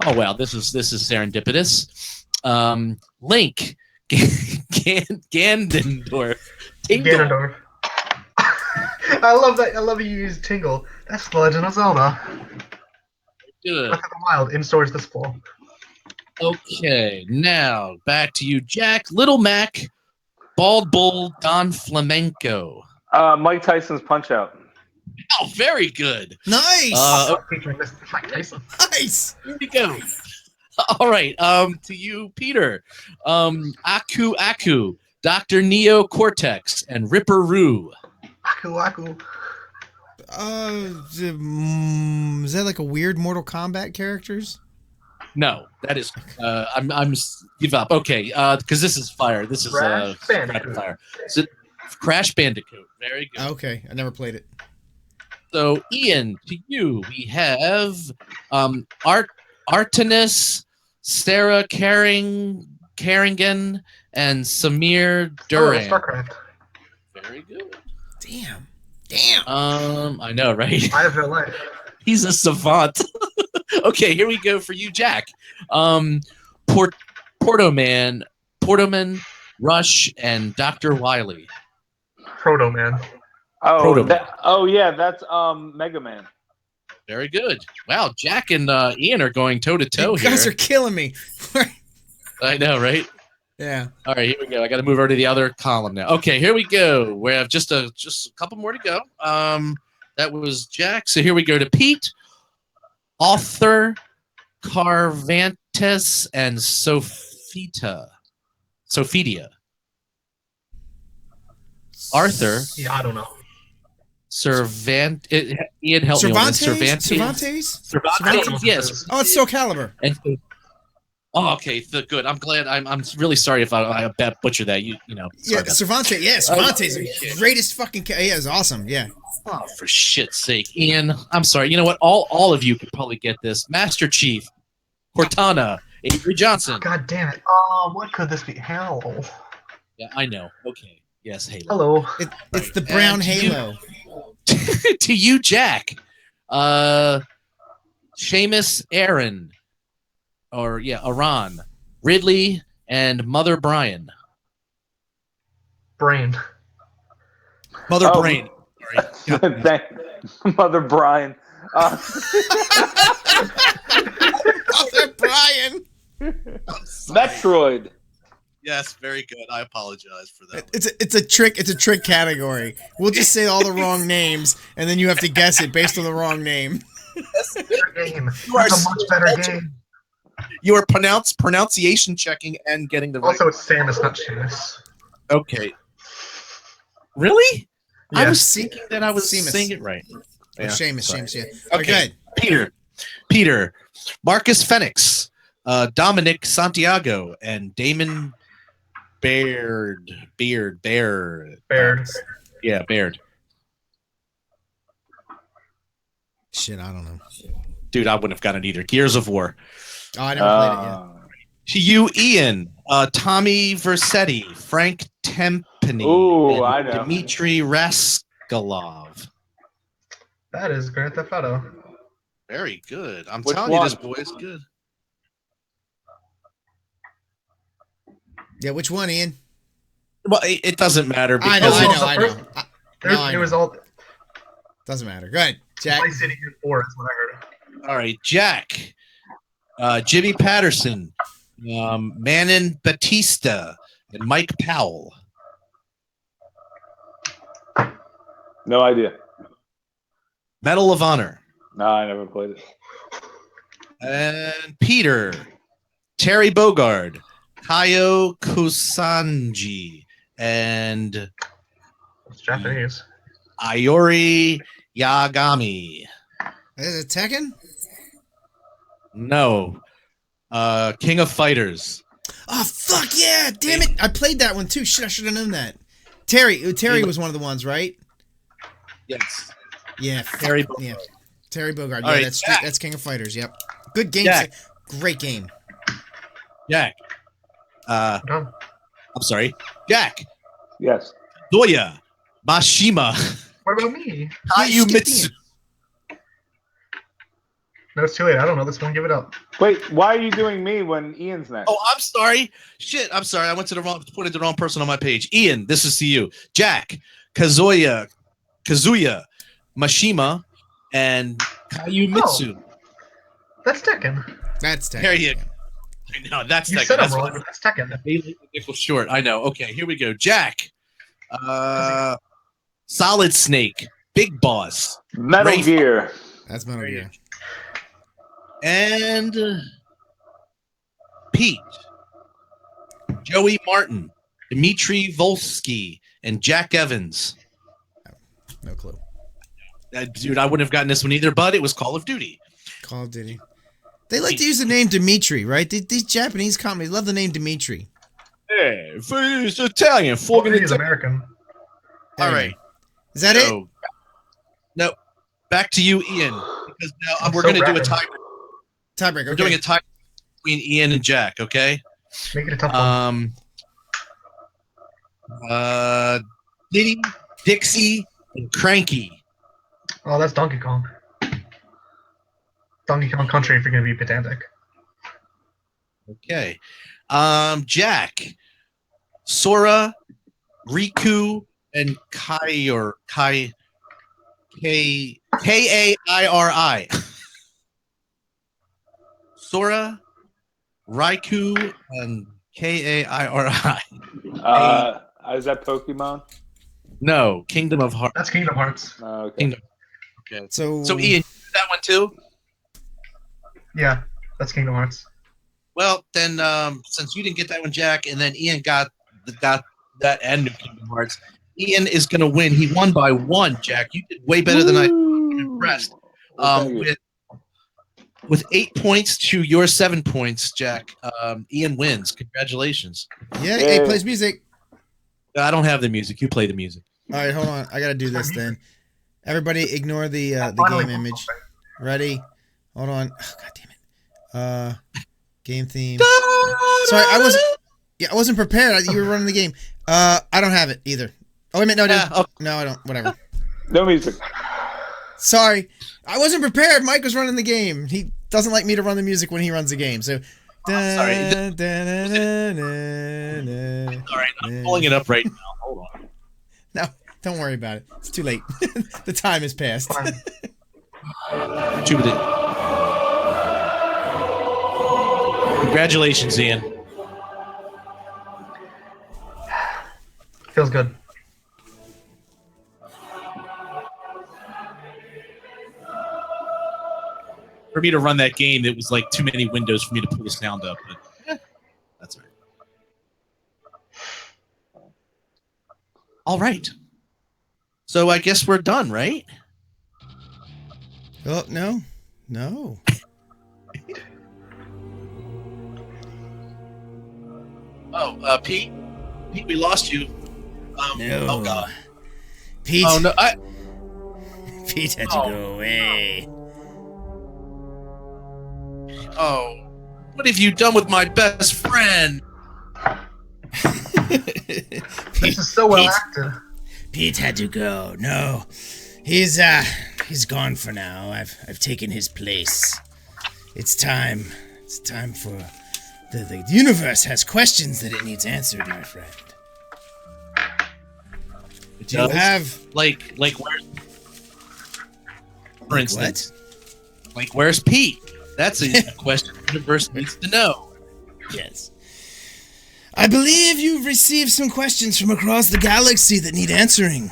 Oh wow, this is serendipitous. Link, Ganondorf, Ganondorf. I love that. I love you use Tingle. That's the Legend of Zelda. Good. Breath of the Wild in stores this fall. Okay, now back to you, Jack. Little Mac, Bald Bull, Don Flamenco. Mike Tyson's Punch Out. Oh, very good. Nice. Featuring Mike Tyson. Nice. Here we go. All right. To you, Peter. Aku, Dr. Neo Cortex, and Ripperoo. Aku. Is that like a weird Mortal Kombat characters? No, that is. I'm give up. Okay, because this is fire. This is rapid fire. So, Crash Bandicoot. Very good. Okay, I never played it. So, Ian, to you, we have Artenis, Sarah Carrington, and Samir Duran. StarCraft. Very good. Damn. I know, right? I have no life. He's a savant. Okay, here we go for you, Jack. Portoman, Rush, and Dr. Wily. Proto Man. Oh, yeah, that's Mega Man. Very good. Wow, Jack and Ian are going toe to toe here. You guys are killing me. I know, right? Yeah. All right, here we go. I got to move over to the other column now. Okay, here we go. We have just a couple more to go. That was Jack. So here we go to Pete, Author, Carvantes, and Sophia. Arthur. Yeah, I don't know. Ian, help me on this. Cervantes? Yes. Oh, it's Soul Calibur. Okay, good. I'm glad. I'm really sorry if I butchered that. You know. Yeah, Cervantes. Yeah, Cervantes, the greatest fucking. Yeah, it's awesome. Yeah. Oh, for shit's sake, Ian. I'm sorry. You know what? All of you could probably get this. Master Chief, Cortana, Avery Johnson. God damn it. What could this be? Halo. Yeah, I know. Okay. Yes, Halo. Hello. It's the brown Halo. To you, Jack. Seamus Aaron. Aran. Ridley and Mother Brian. Brain. Mother Brain. Sorry. Mother Brian. Mother Brian. Metroid. Yes, very good. I apologize for that. It's a trick category. We'll just say all the wrong names, and then you have to guess it based on the wrong name. That's a better game. It's a much better game. You are pronunciation checking and getting the right. Also, it's Samus, not Seamus. Okay. Really? Yeah. I was thinking that I was Seamus. saying it right. Yeah. Seamus, yeah. Okay. Peter, Marcus Fenix, Dominic Santiago, and Damon Baird. Yeah, Baird. Shit, I don't know. Dude, I wouldn't have gotten it either. Gears of War. Oh, I never played it yet. To you, Ian, Tommy Versetti, Frank Tempany, Ooh, I know. Dmitry Raskolov. That is Grand Theft Auto. Very good. I'm Which telling one? you, this boy is good. Yeah, which one, Ian? Well, it doesn't matter. I Because know. It was all Doesn't matter. Go ahead, Jack. Vice City 4 is what I heard. All right, Jack, Jimmy Patterson, Manon Batista, and Mike Powell. No idea. Medal of Honor. No, I never played it. And Peter, Terry Bogard, Kayo Kusanji, and It's Japanese. Iori Yagami. Is it Tekken? No. King of Fighters. Oh, fuck yeah. Damn it. I played that one too. Shit, I should have known that. Terry was one of the ones, right? Yes. Yeah. Terry Bogard. Yeah. Terry Bogard. All Yeah, right, that's King of Fighters. Yep. Good game. Jack. Great game. Jack. Done. I'm sorry. Jack. Yes. Doya. Mashima. What about me? Kayu Mitsu. No, it's too late. I don't know this one. Give it up. Wait, why are you doing me when Ian's next? Oh, I'm sorry. Shit, I'm sorry. I went to put the wrong person on my page. Ian, this is to you. Jack, Kazuya, Mashima, and Kayu Mitsu. That's Tekken. That's Tekken. There you go. I know, that's You Tekken. said I'm That's wrong, what- but that's Tekken. Nickel short. I know. Okay, here we go. Jack, Solid Snake, Big Boss, Metal Ray- Gear. That's Metal Gear. and Pete, Joey Martin, Dmitry Volsky, and Jack Evans. No clue. Dude, I wouldn't have gotten this one either, but it was Call of Duty. Call of Duty. They like to use the name Dimitri, right? These Japanese companies love the name Dimitri. Hey, it's Italian. He's American. All right. Is that it? So, no, back to you, Ian. Because now we're so going to do a rapid. tie. Tiebreaker. We're Okay. doing a tie between Ian and Jack. Okay. Make it a tough one. Diddy, Dixie, and Cranky. Oh, that's Donkey Kong. Donkey Kong Country if you're going to be pedantic. Okay. Jack, Sora, Riku, and Kairi. Sora, Raikou, and Kairi. Is that Pokemon? No, Kingdom of Hearts. That's Kingdom Hearts. Oh, okay. Kingdom. Okay. So So Ian, you did that one too? Yeah, that's Kingdom Hearts. Well, then since you didn't get that one, Jack, and then Ian got that and New Kingdom Hearts, Ian is going to win. He won by 1, Jack. You did way better than I. I'm impressed. Well, thank you. With 8 points to your 7 points, Jack, Ian wins. Congratulations. yeah, Yeah. he plays music. I don't have the music. You play the music. All right, hold on. I gotta do this then. Everybody, ignore the Finally, game image. Ready? Hold on. Oh, God damn it. Game theme. Sorry, I wasn't prepared. You were running the game. I don't have it either. Oh wait a minute, no, I do. Yeah, No, I don't. Whatever. No music. Sorry, I wasn't prepared. Mike was running the game. He doesn't like me to run the music when he runs the game. So. sorry. All right, I'm pulling it up right now. Hold on. No, don't worry about it. It's too late. The time has passed. Fine. Congratulations, Ian. Feels good. For me to run that game, it was like too many windows for me to pull the sound up. But that's all right. All right. So I guess we're done, right? Oh no. Oh, Pete, we lost you. No. Oh God. Pete. Oh no. Pete had to go away. Oh, what have you done with my best friend? This is so well acted. Pete had to go. No, he's gone for now. I've taken his place. It's time. It's time for the universe has questions that it needs answered, my friend. Do you have like where? For instance, Like, where's Pete? That's a question the universe needs to know. Yes. I believe you've received some questions from across the galaxy that need answering.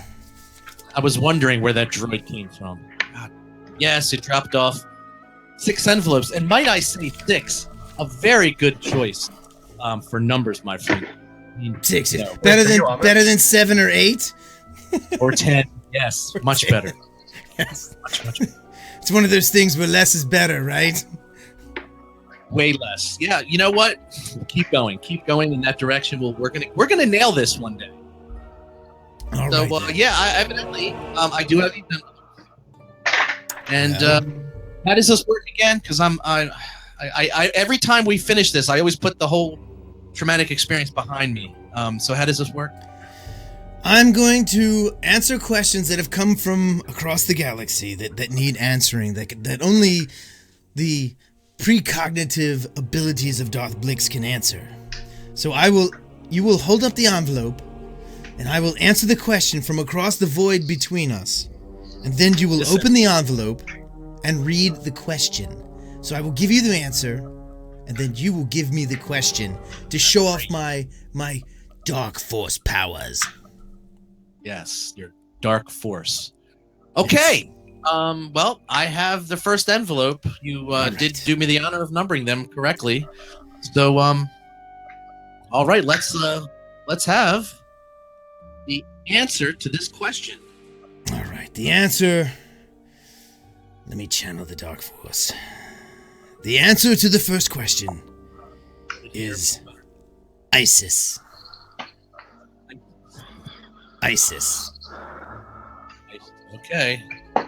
I was wondering where that droid came from. God. Yes, it dropped off 6 envelopes, and might I say 6? A very good choice for numbers, my friend. I mean, 6 you know, better than 7 or 8 or 10. Yes, much 10. better. Yes. Much better. It's one of those things where less is better, right? Way less. Yeah, you know what? Keep going in that direction. We're gonna nail this one day. All So right, yeah, I evidently I do have these envelopes. And how does this work again? Because I every time we finish this, I always put the whole traumatic experience behind me. So how does this work? I'm going to answer questions that have come from across the galaxy that need answering, that only the precognitive abilities of Darth Blix can answer. So you will hold up the envelope, and I will answer the question from across the void between us. And then you will open the envelope and read the question. So I will give you the answer, and then you will give me the question to show off my dark force powers. Yes, your dark force. Okay. Well, I have the first envelope. You did do me the honor of numbering them correctly. So all right, let's have the answer to this question. All right, the answer. Let me channel the dark force. The answer to the first question is ISIS. ISIS. Okay. All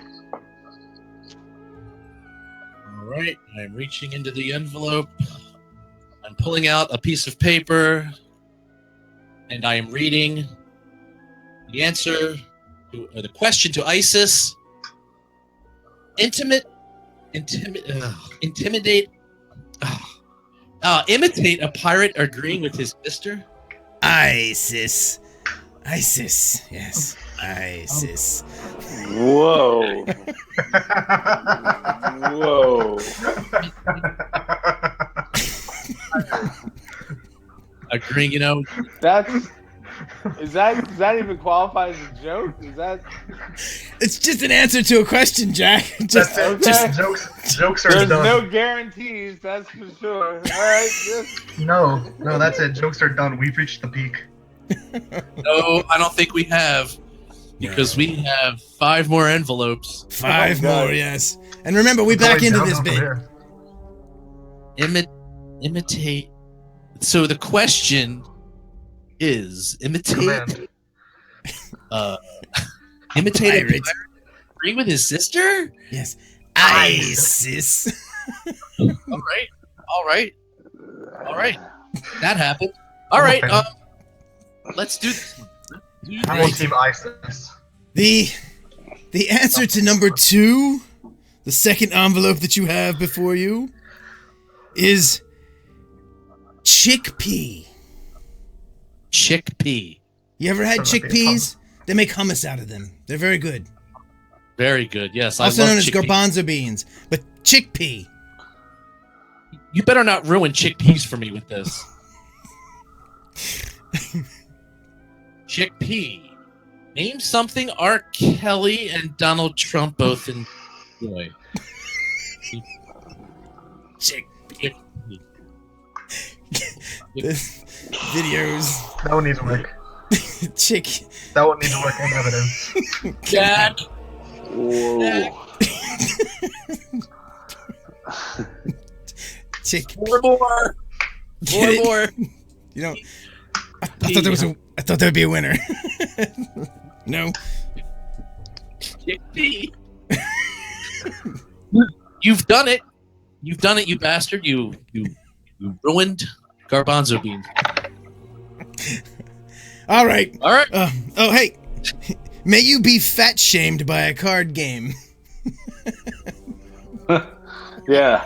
right, I'm reaching into the envelope. I'm pulling out a piece of paper, and I am reading the answer to the question to ISIS. Imitate a pirate agreeing with his sister. ISIS. ISIS. Yes. ISIS. Whoa. Whoa. Agreeing, Does that even qualify as a joke? Is that? It's just an answer to a question, Jack. Jokes are There's done. no guarantees, that's for sure. All right. No, that's it. Jokes are done. We've reached the peak. No, I don't think we have, because we have 5 more envelopes. 5 more, yes. And remember, we back into this bit. Imitate. So the question is imitate a pirate agreeing with his sister? Yes. ISIS. All right. That happened. All right. Let's do this. I will team ISIS. The answer to number 2, the second envelope that you have before you, is chickpea. Chickpea. You ever had chickpeas? They make hummus out of them. They're very good. Very good. Yes, Also I love known as chickpea. garbanzo beans, but chickpea. You better not ruin chickpeas for me with this. Chickpea. Name something R. Kelly and Donald Trump both enjoy. Chickpea. This videos. That one needs work. Chick. That one needs work and evidence. Jack. Whoa. Chick. 4 more. 4 more. You know, I thought there would be a winner. No. Chickpea. You've done it. You bastard. You ruined garbanzo beans. All right. Hey. May you be fat shamed by a card game. Yeah.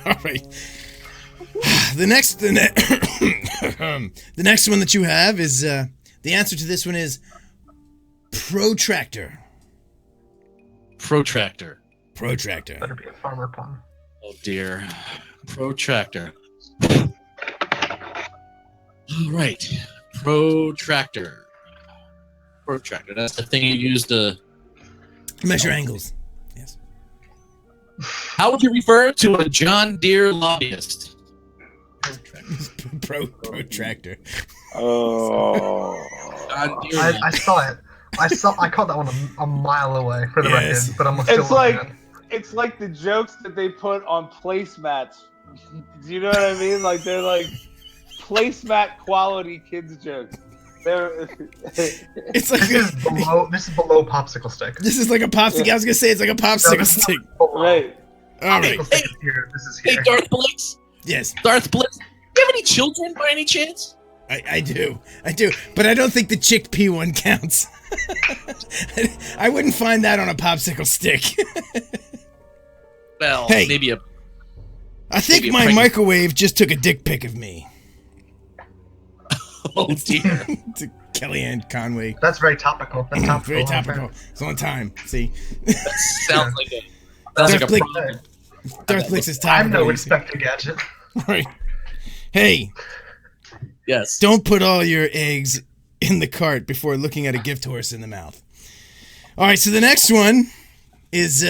All right. The next one that you have is the answer to this one is protractor. Protractor. Protractor. Better be a farmer pun. Oh dear. Protractor. All right. Protractor. Protractor. That's the thing you use to Measure angles. Yes. How would you refer to a John Deere lobbyist? Protractor. Oh. John Deere I saw it. I caught that one a mile away for the Yes. record, but I'm still It's like laughing it's like the jokes that they put on placemats. Do you know what I mean? Like they're like placemat quality kids jokes. They're It's like This is below popsicle stick. this is like a popsicle. I was gonna say it's like a popsicle this is stick. below. right. All right. Popsicle stick is here. This is Hey, here. Darth Blix. Yes, Darth Blix. Do you have any children by any chance? I do. But I don't think the chickpea one counts. I wouldn't find that on a popsicle stick. Well, Hey. maybe a. I think Maybe a my pregnant- microwave just took a dick pic of me. Oh dear. To Kellyanne Conway. That's very topical. That's topical. Very topical. It's on time. See, That sounds like a. Sounds like a Blix- problem. Darth Blix is I'm topical. no Inspector Gadget. Right. Hey, Yes. don't put all your eggs in the cart before looking at a gift horse in the mouth. All right, so the next one is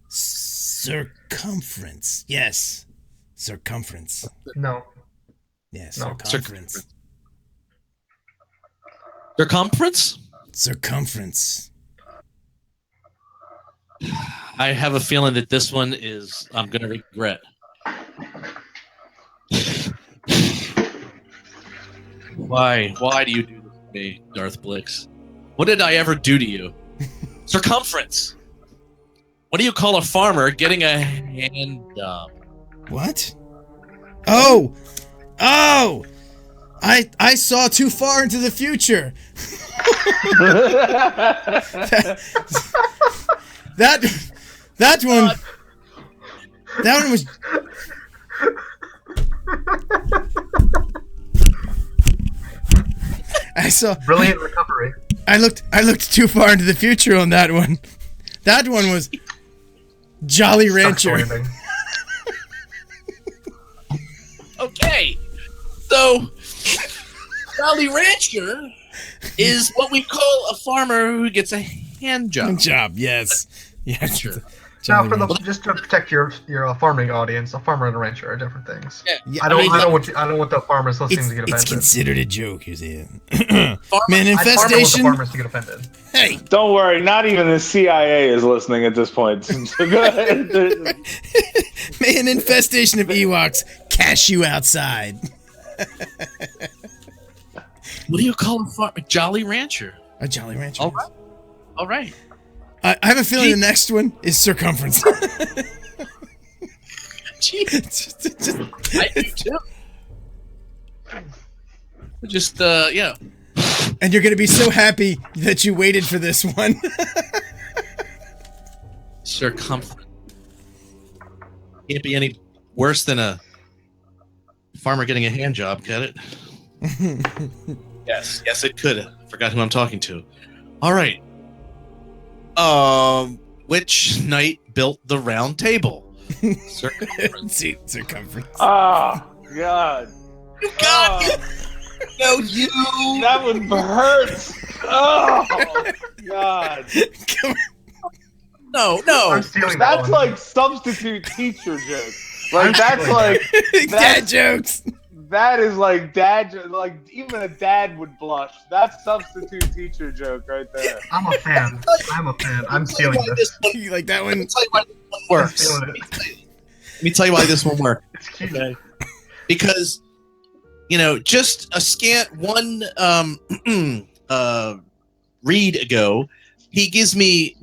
circumference. Yes, circumference. No. Yes, No. circumference. Circumference? Circumference. I have a feeling that this one is. I'm gonna regret. Why? Why do you do this to me, Darth Blix? What did I ever do to you? Circumference. What do you call a farmer getting a hand job? What? Oh, I saw too far into the future. That one was. I saw. Brilliant recovery. I looked too far into the future on that one. That one was Jolly Rancher. Sucks landing. Okay, so Jolly Rancher is what we call a farmer who gets a hand job. Good job. Yes. Yes. Sure. Now, Jolly Rancher. just to protect your farming audience, a farmer and a rancher are different things. Yeah. Yeah, I don't want the farmers listening to get it's offended. considered a joke, you see. Farmer- Man I don't want the infestation. farmers to get offended. Hey, Don't worry, not even the CIA is listening at this point. So go ahead. man infestation of Ewoks. Cash you outside. What do you call a farmer? Jolly Rancher. A Jolly Rancher. All right. All right. I have a feeling the next one is circumference. Gee, Just- I do too. Just yeah. and you're gonna be so happy that you waited for this one. Circumference. Can't be any worse than a farmer getting a hand job, can it? Yes, it could. Forgot who I'm talking to. All right. Which knight built the round table? Circumference. See, circumference. Oh, God. You got it. No, you. That one hurts. Oh, God. Come No. I'm stealing that That's one. like substitute teacher joke. Like, that's like, on. Dad jokes. that is like like even a dad would blush. That's substitute teacher joke right there. I'm a fan. I'm stealing this. You like that Let me one? tell you why this one works. stealing it. Let me tell you why this one works. It's cute. Okay. Because, just a scant one read ago, he gives me,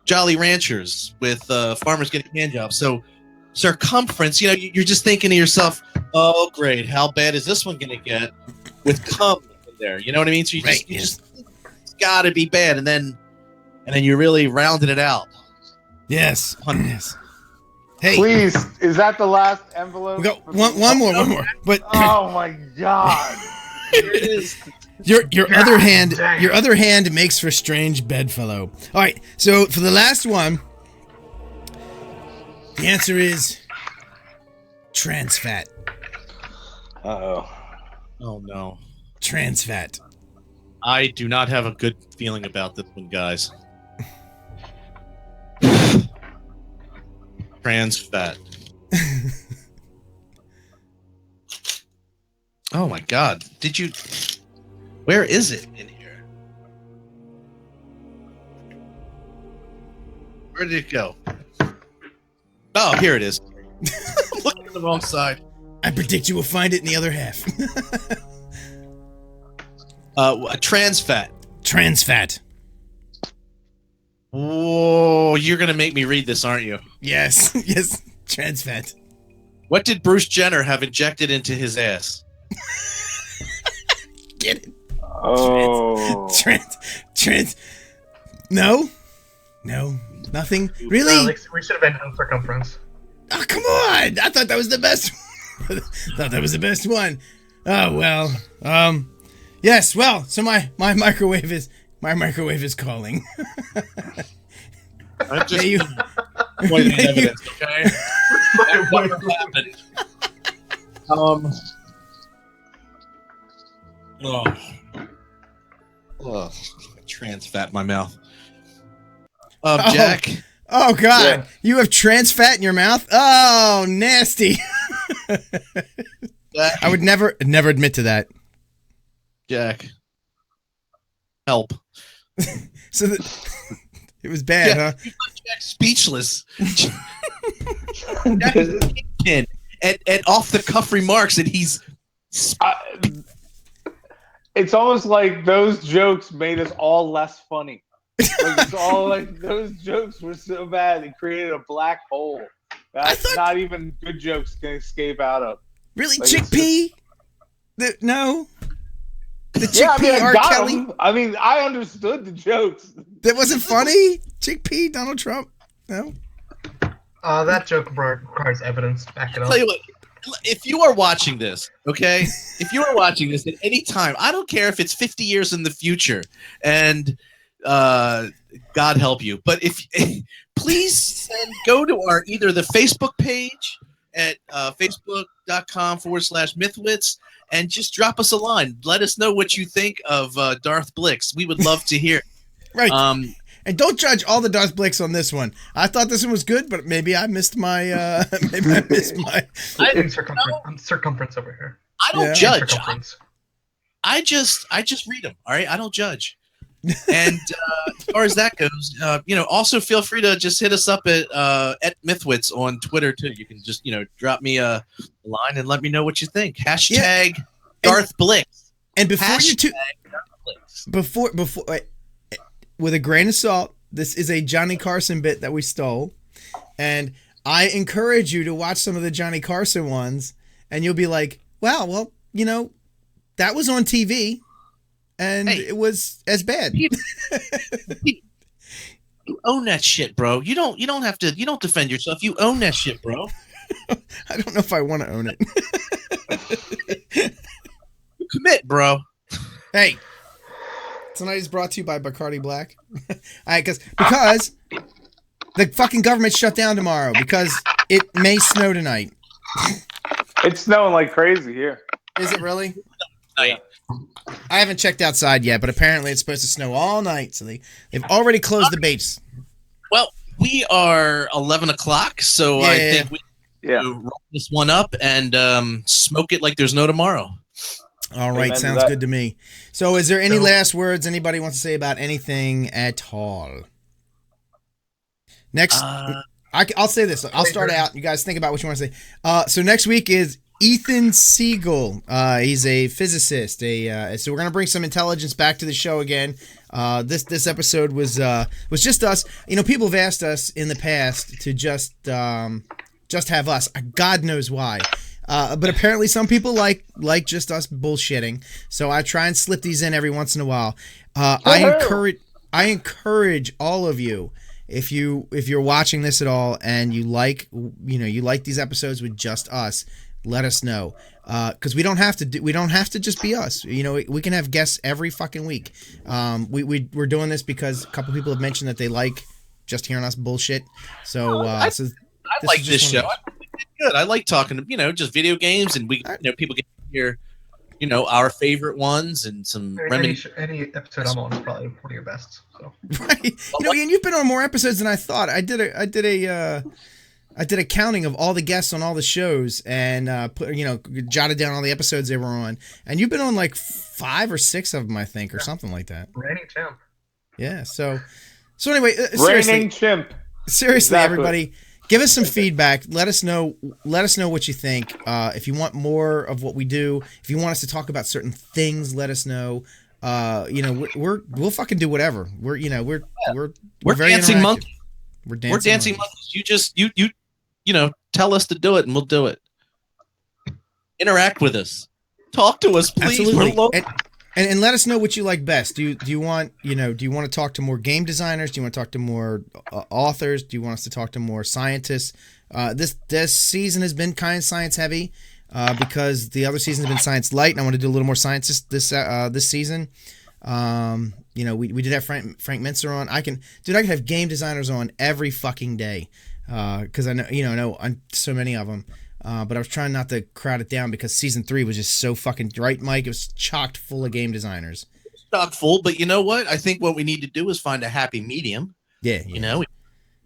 Jolly Ranchers with farmers getting hand jobs. So circumference, you're just thinking to yourself, oh, great, how bad is this one going to get with cum in there? You know what I mean? So you Right, just it's got to be bad. And then you really rounded it out. Yes. Yes. Hey, Please, is that the last envelope? we got one more. But Oh my God. Here it is. Your other hand makes for strange bedfellow. All right, so for the last one, the answer is trans fat. Uh-oh. Oh no. Trans fat. I do not have a good feeling about this one, guys. Trans fat. Oh my god. Did you... Where is it in here? Where did it go? Oh, here it is. Look at the wrong side. I predict you will find it in the other half. Trans fat. Trans fat. Whoa, you're gonna make me read this, aren't you? Yes, yes, trans fat. What did Bruce Jenner have injected into his ass? Get it? Oh. Trans. No, nothing. Really? We should have ended on circumference. Oh, come on! I thought that was the best. One. Oh well. Yes. Well. So my microwave is calling. I'm just you- pointing evidence, okay? That never happened. Trans fat in my mouth. Jack. Oh God! Yeah. You have trans fat in your mouth? Oh, nasty! Jack. I would never admit to that. Jack. Help. So it was bad, huh? Jack's speechless. Jack is a kingpin at off the cuff remarks, and he's. It's almost like those jokes made us all less funny. Like, it's all like those jokes were so bad it created a black hole that not even good jokes can escape out of. Really, Like, chickpea? No. The chickpea Yeah, I mean, I R. got Kelly. them. I mean, I understood the jokes. That wasn't funny. Chickpea, Donald Trump. No. That joke requires evidence to back it up. Tell you what, if you are watching this, okay? If you are watching this at any time, I don't care if it's 50 years in the future, and God help you. But if please go to our either the Facebook page at facebook.com/MythWits and just drop us a line. Let us know what you think of Darth Blix. We would love to hear. Right. And don't judge all the Darth Blix on this one. I thought this one was good, but maybe I missed my. Circumference over here. I don't judge. Circumference. I just read them. All right, I don't judge. And as far as that goes, also feel free to just hit us up at MythWits on Twitter too. You can just drop me a line and let me know what you think. Hashtag Darth Blix. And before Hashtag you Darth Blix. before with a grain of salt, this is a Johnny Carson bit that we stole, and I encourage you to watch some of the Johnny Carson ones, and you'll be like, wow, well, that was on TV. And it was as bad. You own that shit, bro. You don't have to. You don't defend yourself. You own that shit, bro. I don't know if I want to own it. You commit, bro. Hey, tonight is brought to you by Bacardi Black. All right, because the fucking government shut down tomorrow because it may snow tonight. It's snowing like crazy here. Is it really? Night. I haven't checked outside yet, but apparently it's supposed to snow all night, so they've already closed the base. Well, we are 11 o'clock, so I think we roll this one up and smoke it like there's no tomorrow. All right, sounds good to me. So is there any last words anybody wants to say about anything at all? Next, I'll say this. I'll start out. You guys think about what you want to say. So next week is Ethan Siegel. He's a physicist. So we're gonna bring some intelligence back to the show again. This episode was just us. People have asked us in the past to just have us. God knows why. But apparently some people like just us bullshitting. So I try and slip these in every once in a while. I encourage all of you, if you're watching this at all and you like these episodes with just us, let us know. because we don't have to just be us. You know, we can have guests every fucking week. We're doing this because a couple people have mentioned that they like just hearing us bullshit. So, I like this show. It's good. I like talking, just video games, and people get to hear, our favorite ones and some any episode I'm on is probably one of your best. So. Right. Ian, you've been on more episodes than I thought. I did a counting of all the guests on all the shows and jotted down all the episodes they were on. And you've been on like 5 or 6 of them, I think, or something like that. Reigning champ. Yeah. So anyway, Reigning chimp. Seriously, Exactly. everybody, give us some feedback. Let us know what you think. If you want more of what we do, if you want us to talk about certain things, let us know. We'll fucking do whatever. We're very dancing interactive. monkeys. We're dancing monkeys. You just tell us to do it, and we'll do it. Interact with us. Talk to us, please. Absolutely. And let us know what you like best. Do you want to talk to more game designers? Do you want to talk to more authors? Do you want us to talk to more scientists? This season has been kind of science heavy because the other season has been science light, and I want to do a little more science this season. We did have Frank Mintzer on. I can have game designers on every fucking day because I know so many of them. But I was trying not to crowd it down because season 3 was just so fucking right, Mike. It was chocked full of game designers. Chock full, but you know what? I think what we need to do is find a happy medium. Yeah. We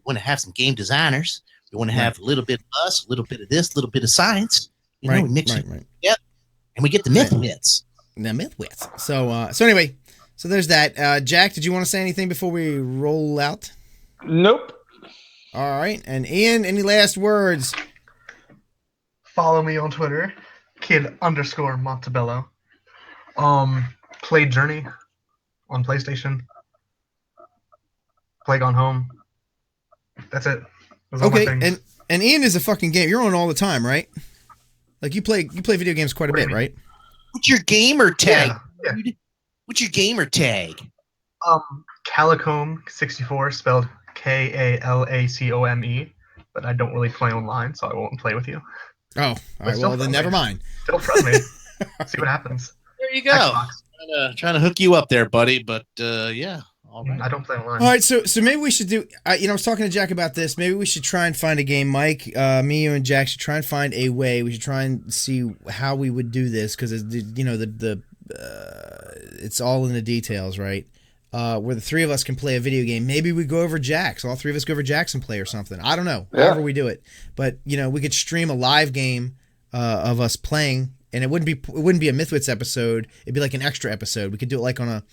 want to have some game designers. We want to have a little bit of us, a little bit of this, a little bit of science. We mix it together, and we get the MythWits. The MythWits. So anyway, so there's that. Jack, did you want to say anything before we roll out? Nope. All right. And Ian, any last words? Follow me on Twitter, kid_Montebello. Played Journey on PlayStation. Play Gone Home. That's it. Those are all my Okay, things. and Ian is a fucking game. You're on all the time, right? Like you play video games quite a bit, right? What's your gamer tag? Yeah. What's your gamer tag? Calicome64, spelled Kalacome, but I don't really play online, so I won't play with you. Oh, all right. Well, then never mind. Still friendly. See what happens. There you go. Xbox. Trying to hook you up there, buddy. But yeah, all right. I don't play online. All right, so maybe we should do. I was talking to Jack about this. Maybe we should try and find a game. Mike, me, you, and Jack should try and find a way. We should try and see how we would do this because it's all in the details, right? Where the 3 of us can play a video game. Maybe we go over Jack's. All 3 of us go over Jack's and play or something. I don't know. However we do it, but we could stream a live game of us playing, and it wouldn't be a MythWits episode. It'd be like an extra episode. We could do it like on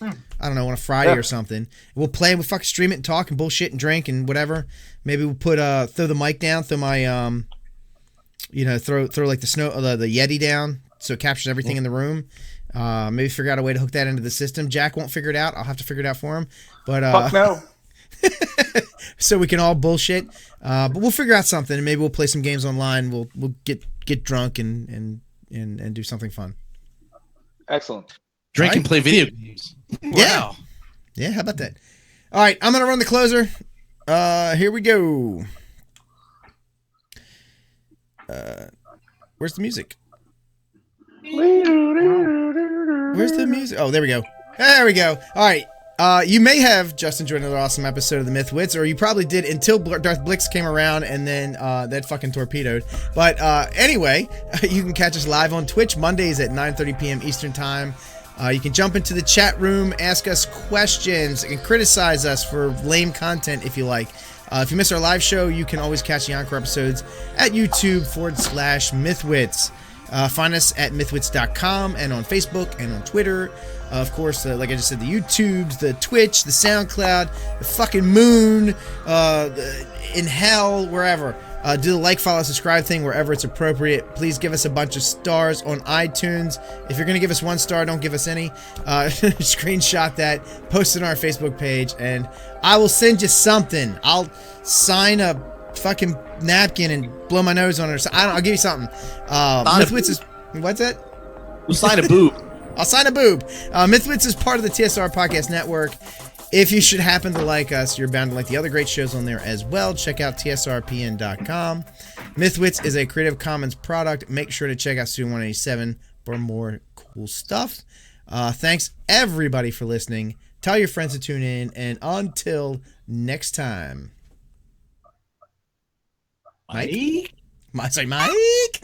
on a Friday or something. We'll play. We'll fucking stream it and talk and bullshit and drink and whatever. Maybe we'll put throw the mic down, throw my throw like the Yeti down so it captures everything in the room. Maybe figure out a way to hook that into the system. Jack won't figure it out. I'll have to figure it out for him. But Fuck no. So we can all bullshit. But we'll figure out something, and maybe we'll play some games online. We'll get drunk and do something fun. Excellent. Drink and play video games. Wow. Yeah, how about that? All right, I'm gonna run the closer. Here we go. Where's the music? Where's the music? Oh, there we go. There we go. All right. You may have just enjoyed another awesome episode of the MythWits, or you probably did until Darth Blix came around and then that fucking torpedoed. But anyway, you can catch us live on Twitch Mondays at 9:30 p.m. Eastern Time. You can jump into the chat room, ask us questions, and criticize us for lame content if you like. If you miss our live show, you can always catch the encore episodes at YouTube/MythWits. Find us at mythwits.com and on Facebook and on Twitter. Of course, like I just said, the YouTubes, the Twitch, the SoundCloud, the fucking moon, in hell, wherever. Do the like, follow, subscribe thing wherever it's appropriate. Please give us a bunch of stars on iTunes. If you're going to give us 1 star, don't give us any. Screenshot that, post it on our Facebook page, and I will send you something. I'll sign a fucking napkin and blow my nose on it or something. I'll give you something. MythWits is... What's that? We'll sign a boob. I'll sign a boob. MythWits is part of the TSR Podcast Network. If you should happen to like us, you're bound to like the other great shows on there as well. Check out tsrpn.com. MythWits is a Creative Commons product. Make sure to check out Studio 187 for more cool stuff. Thanks, everybody, for listening. Tell your friends to tune in. And until next time. Mike? Mike?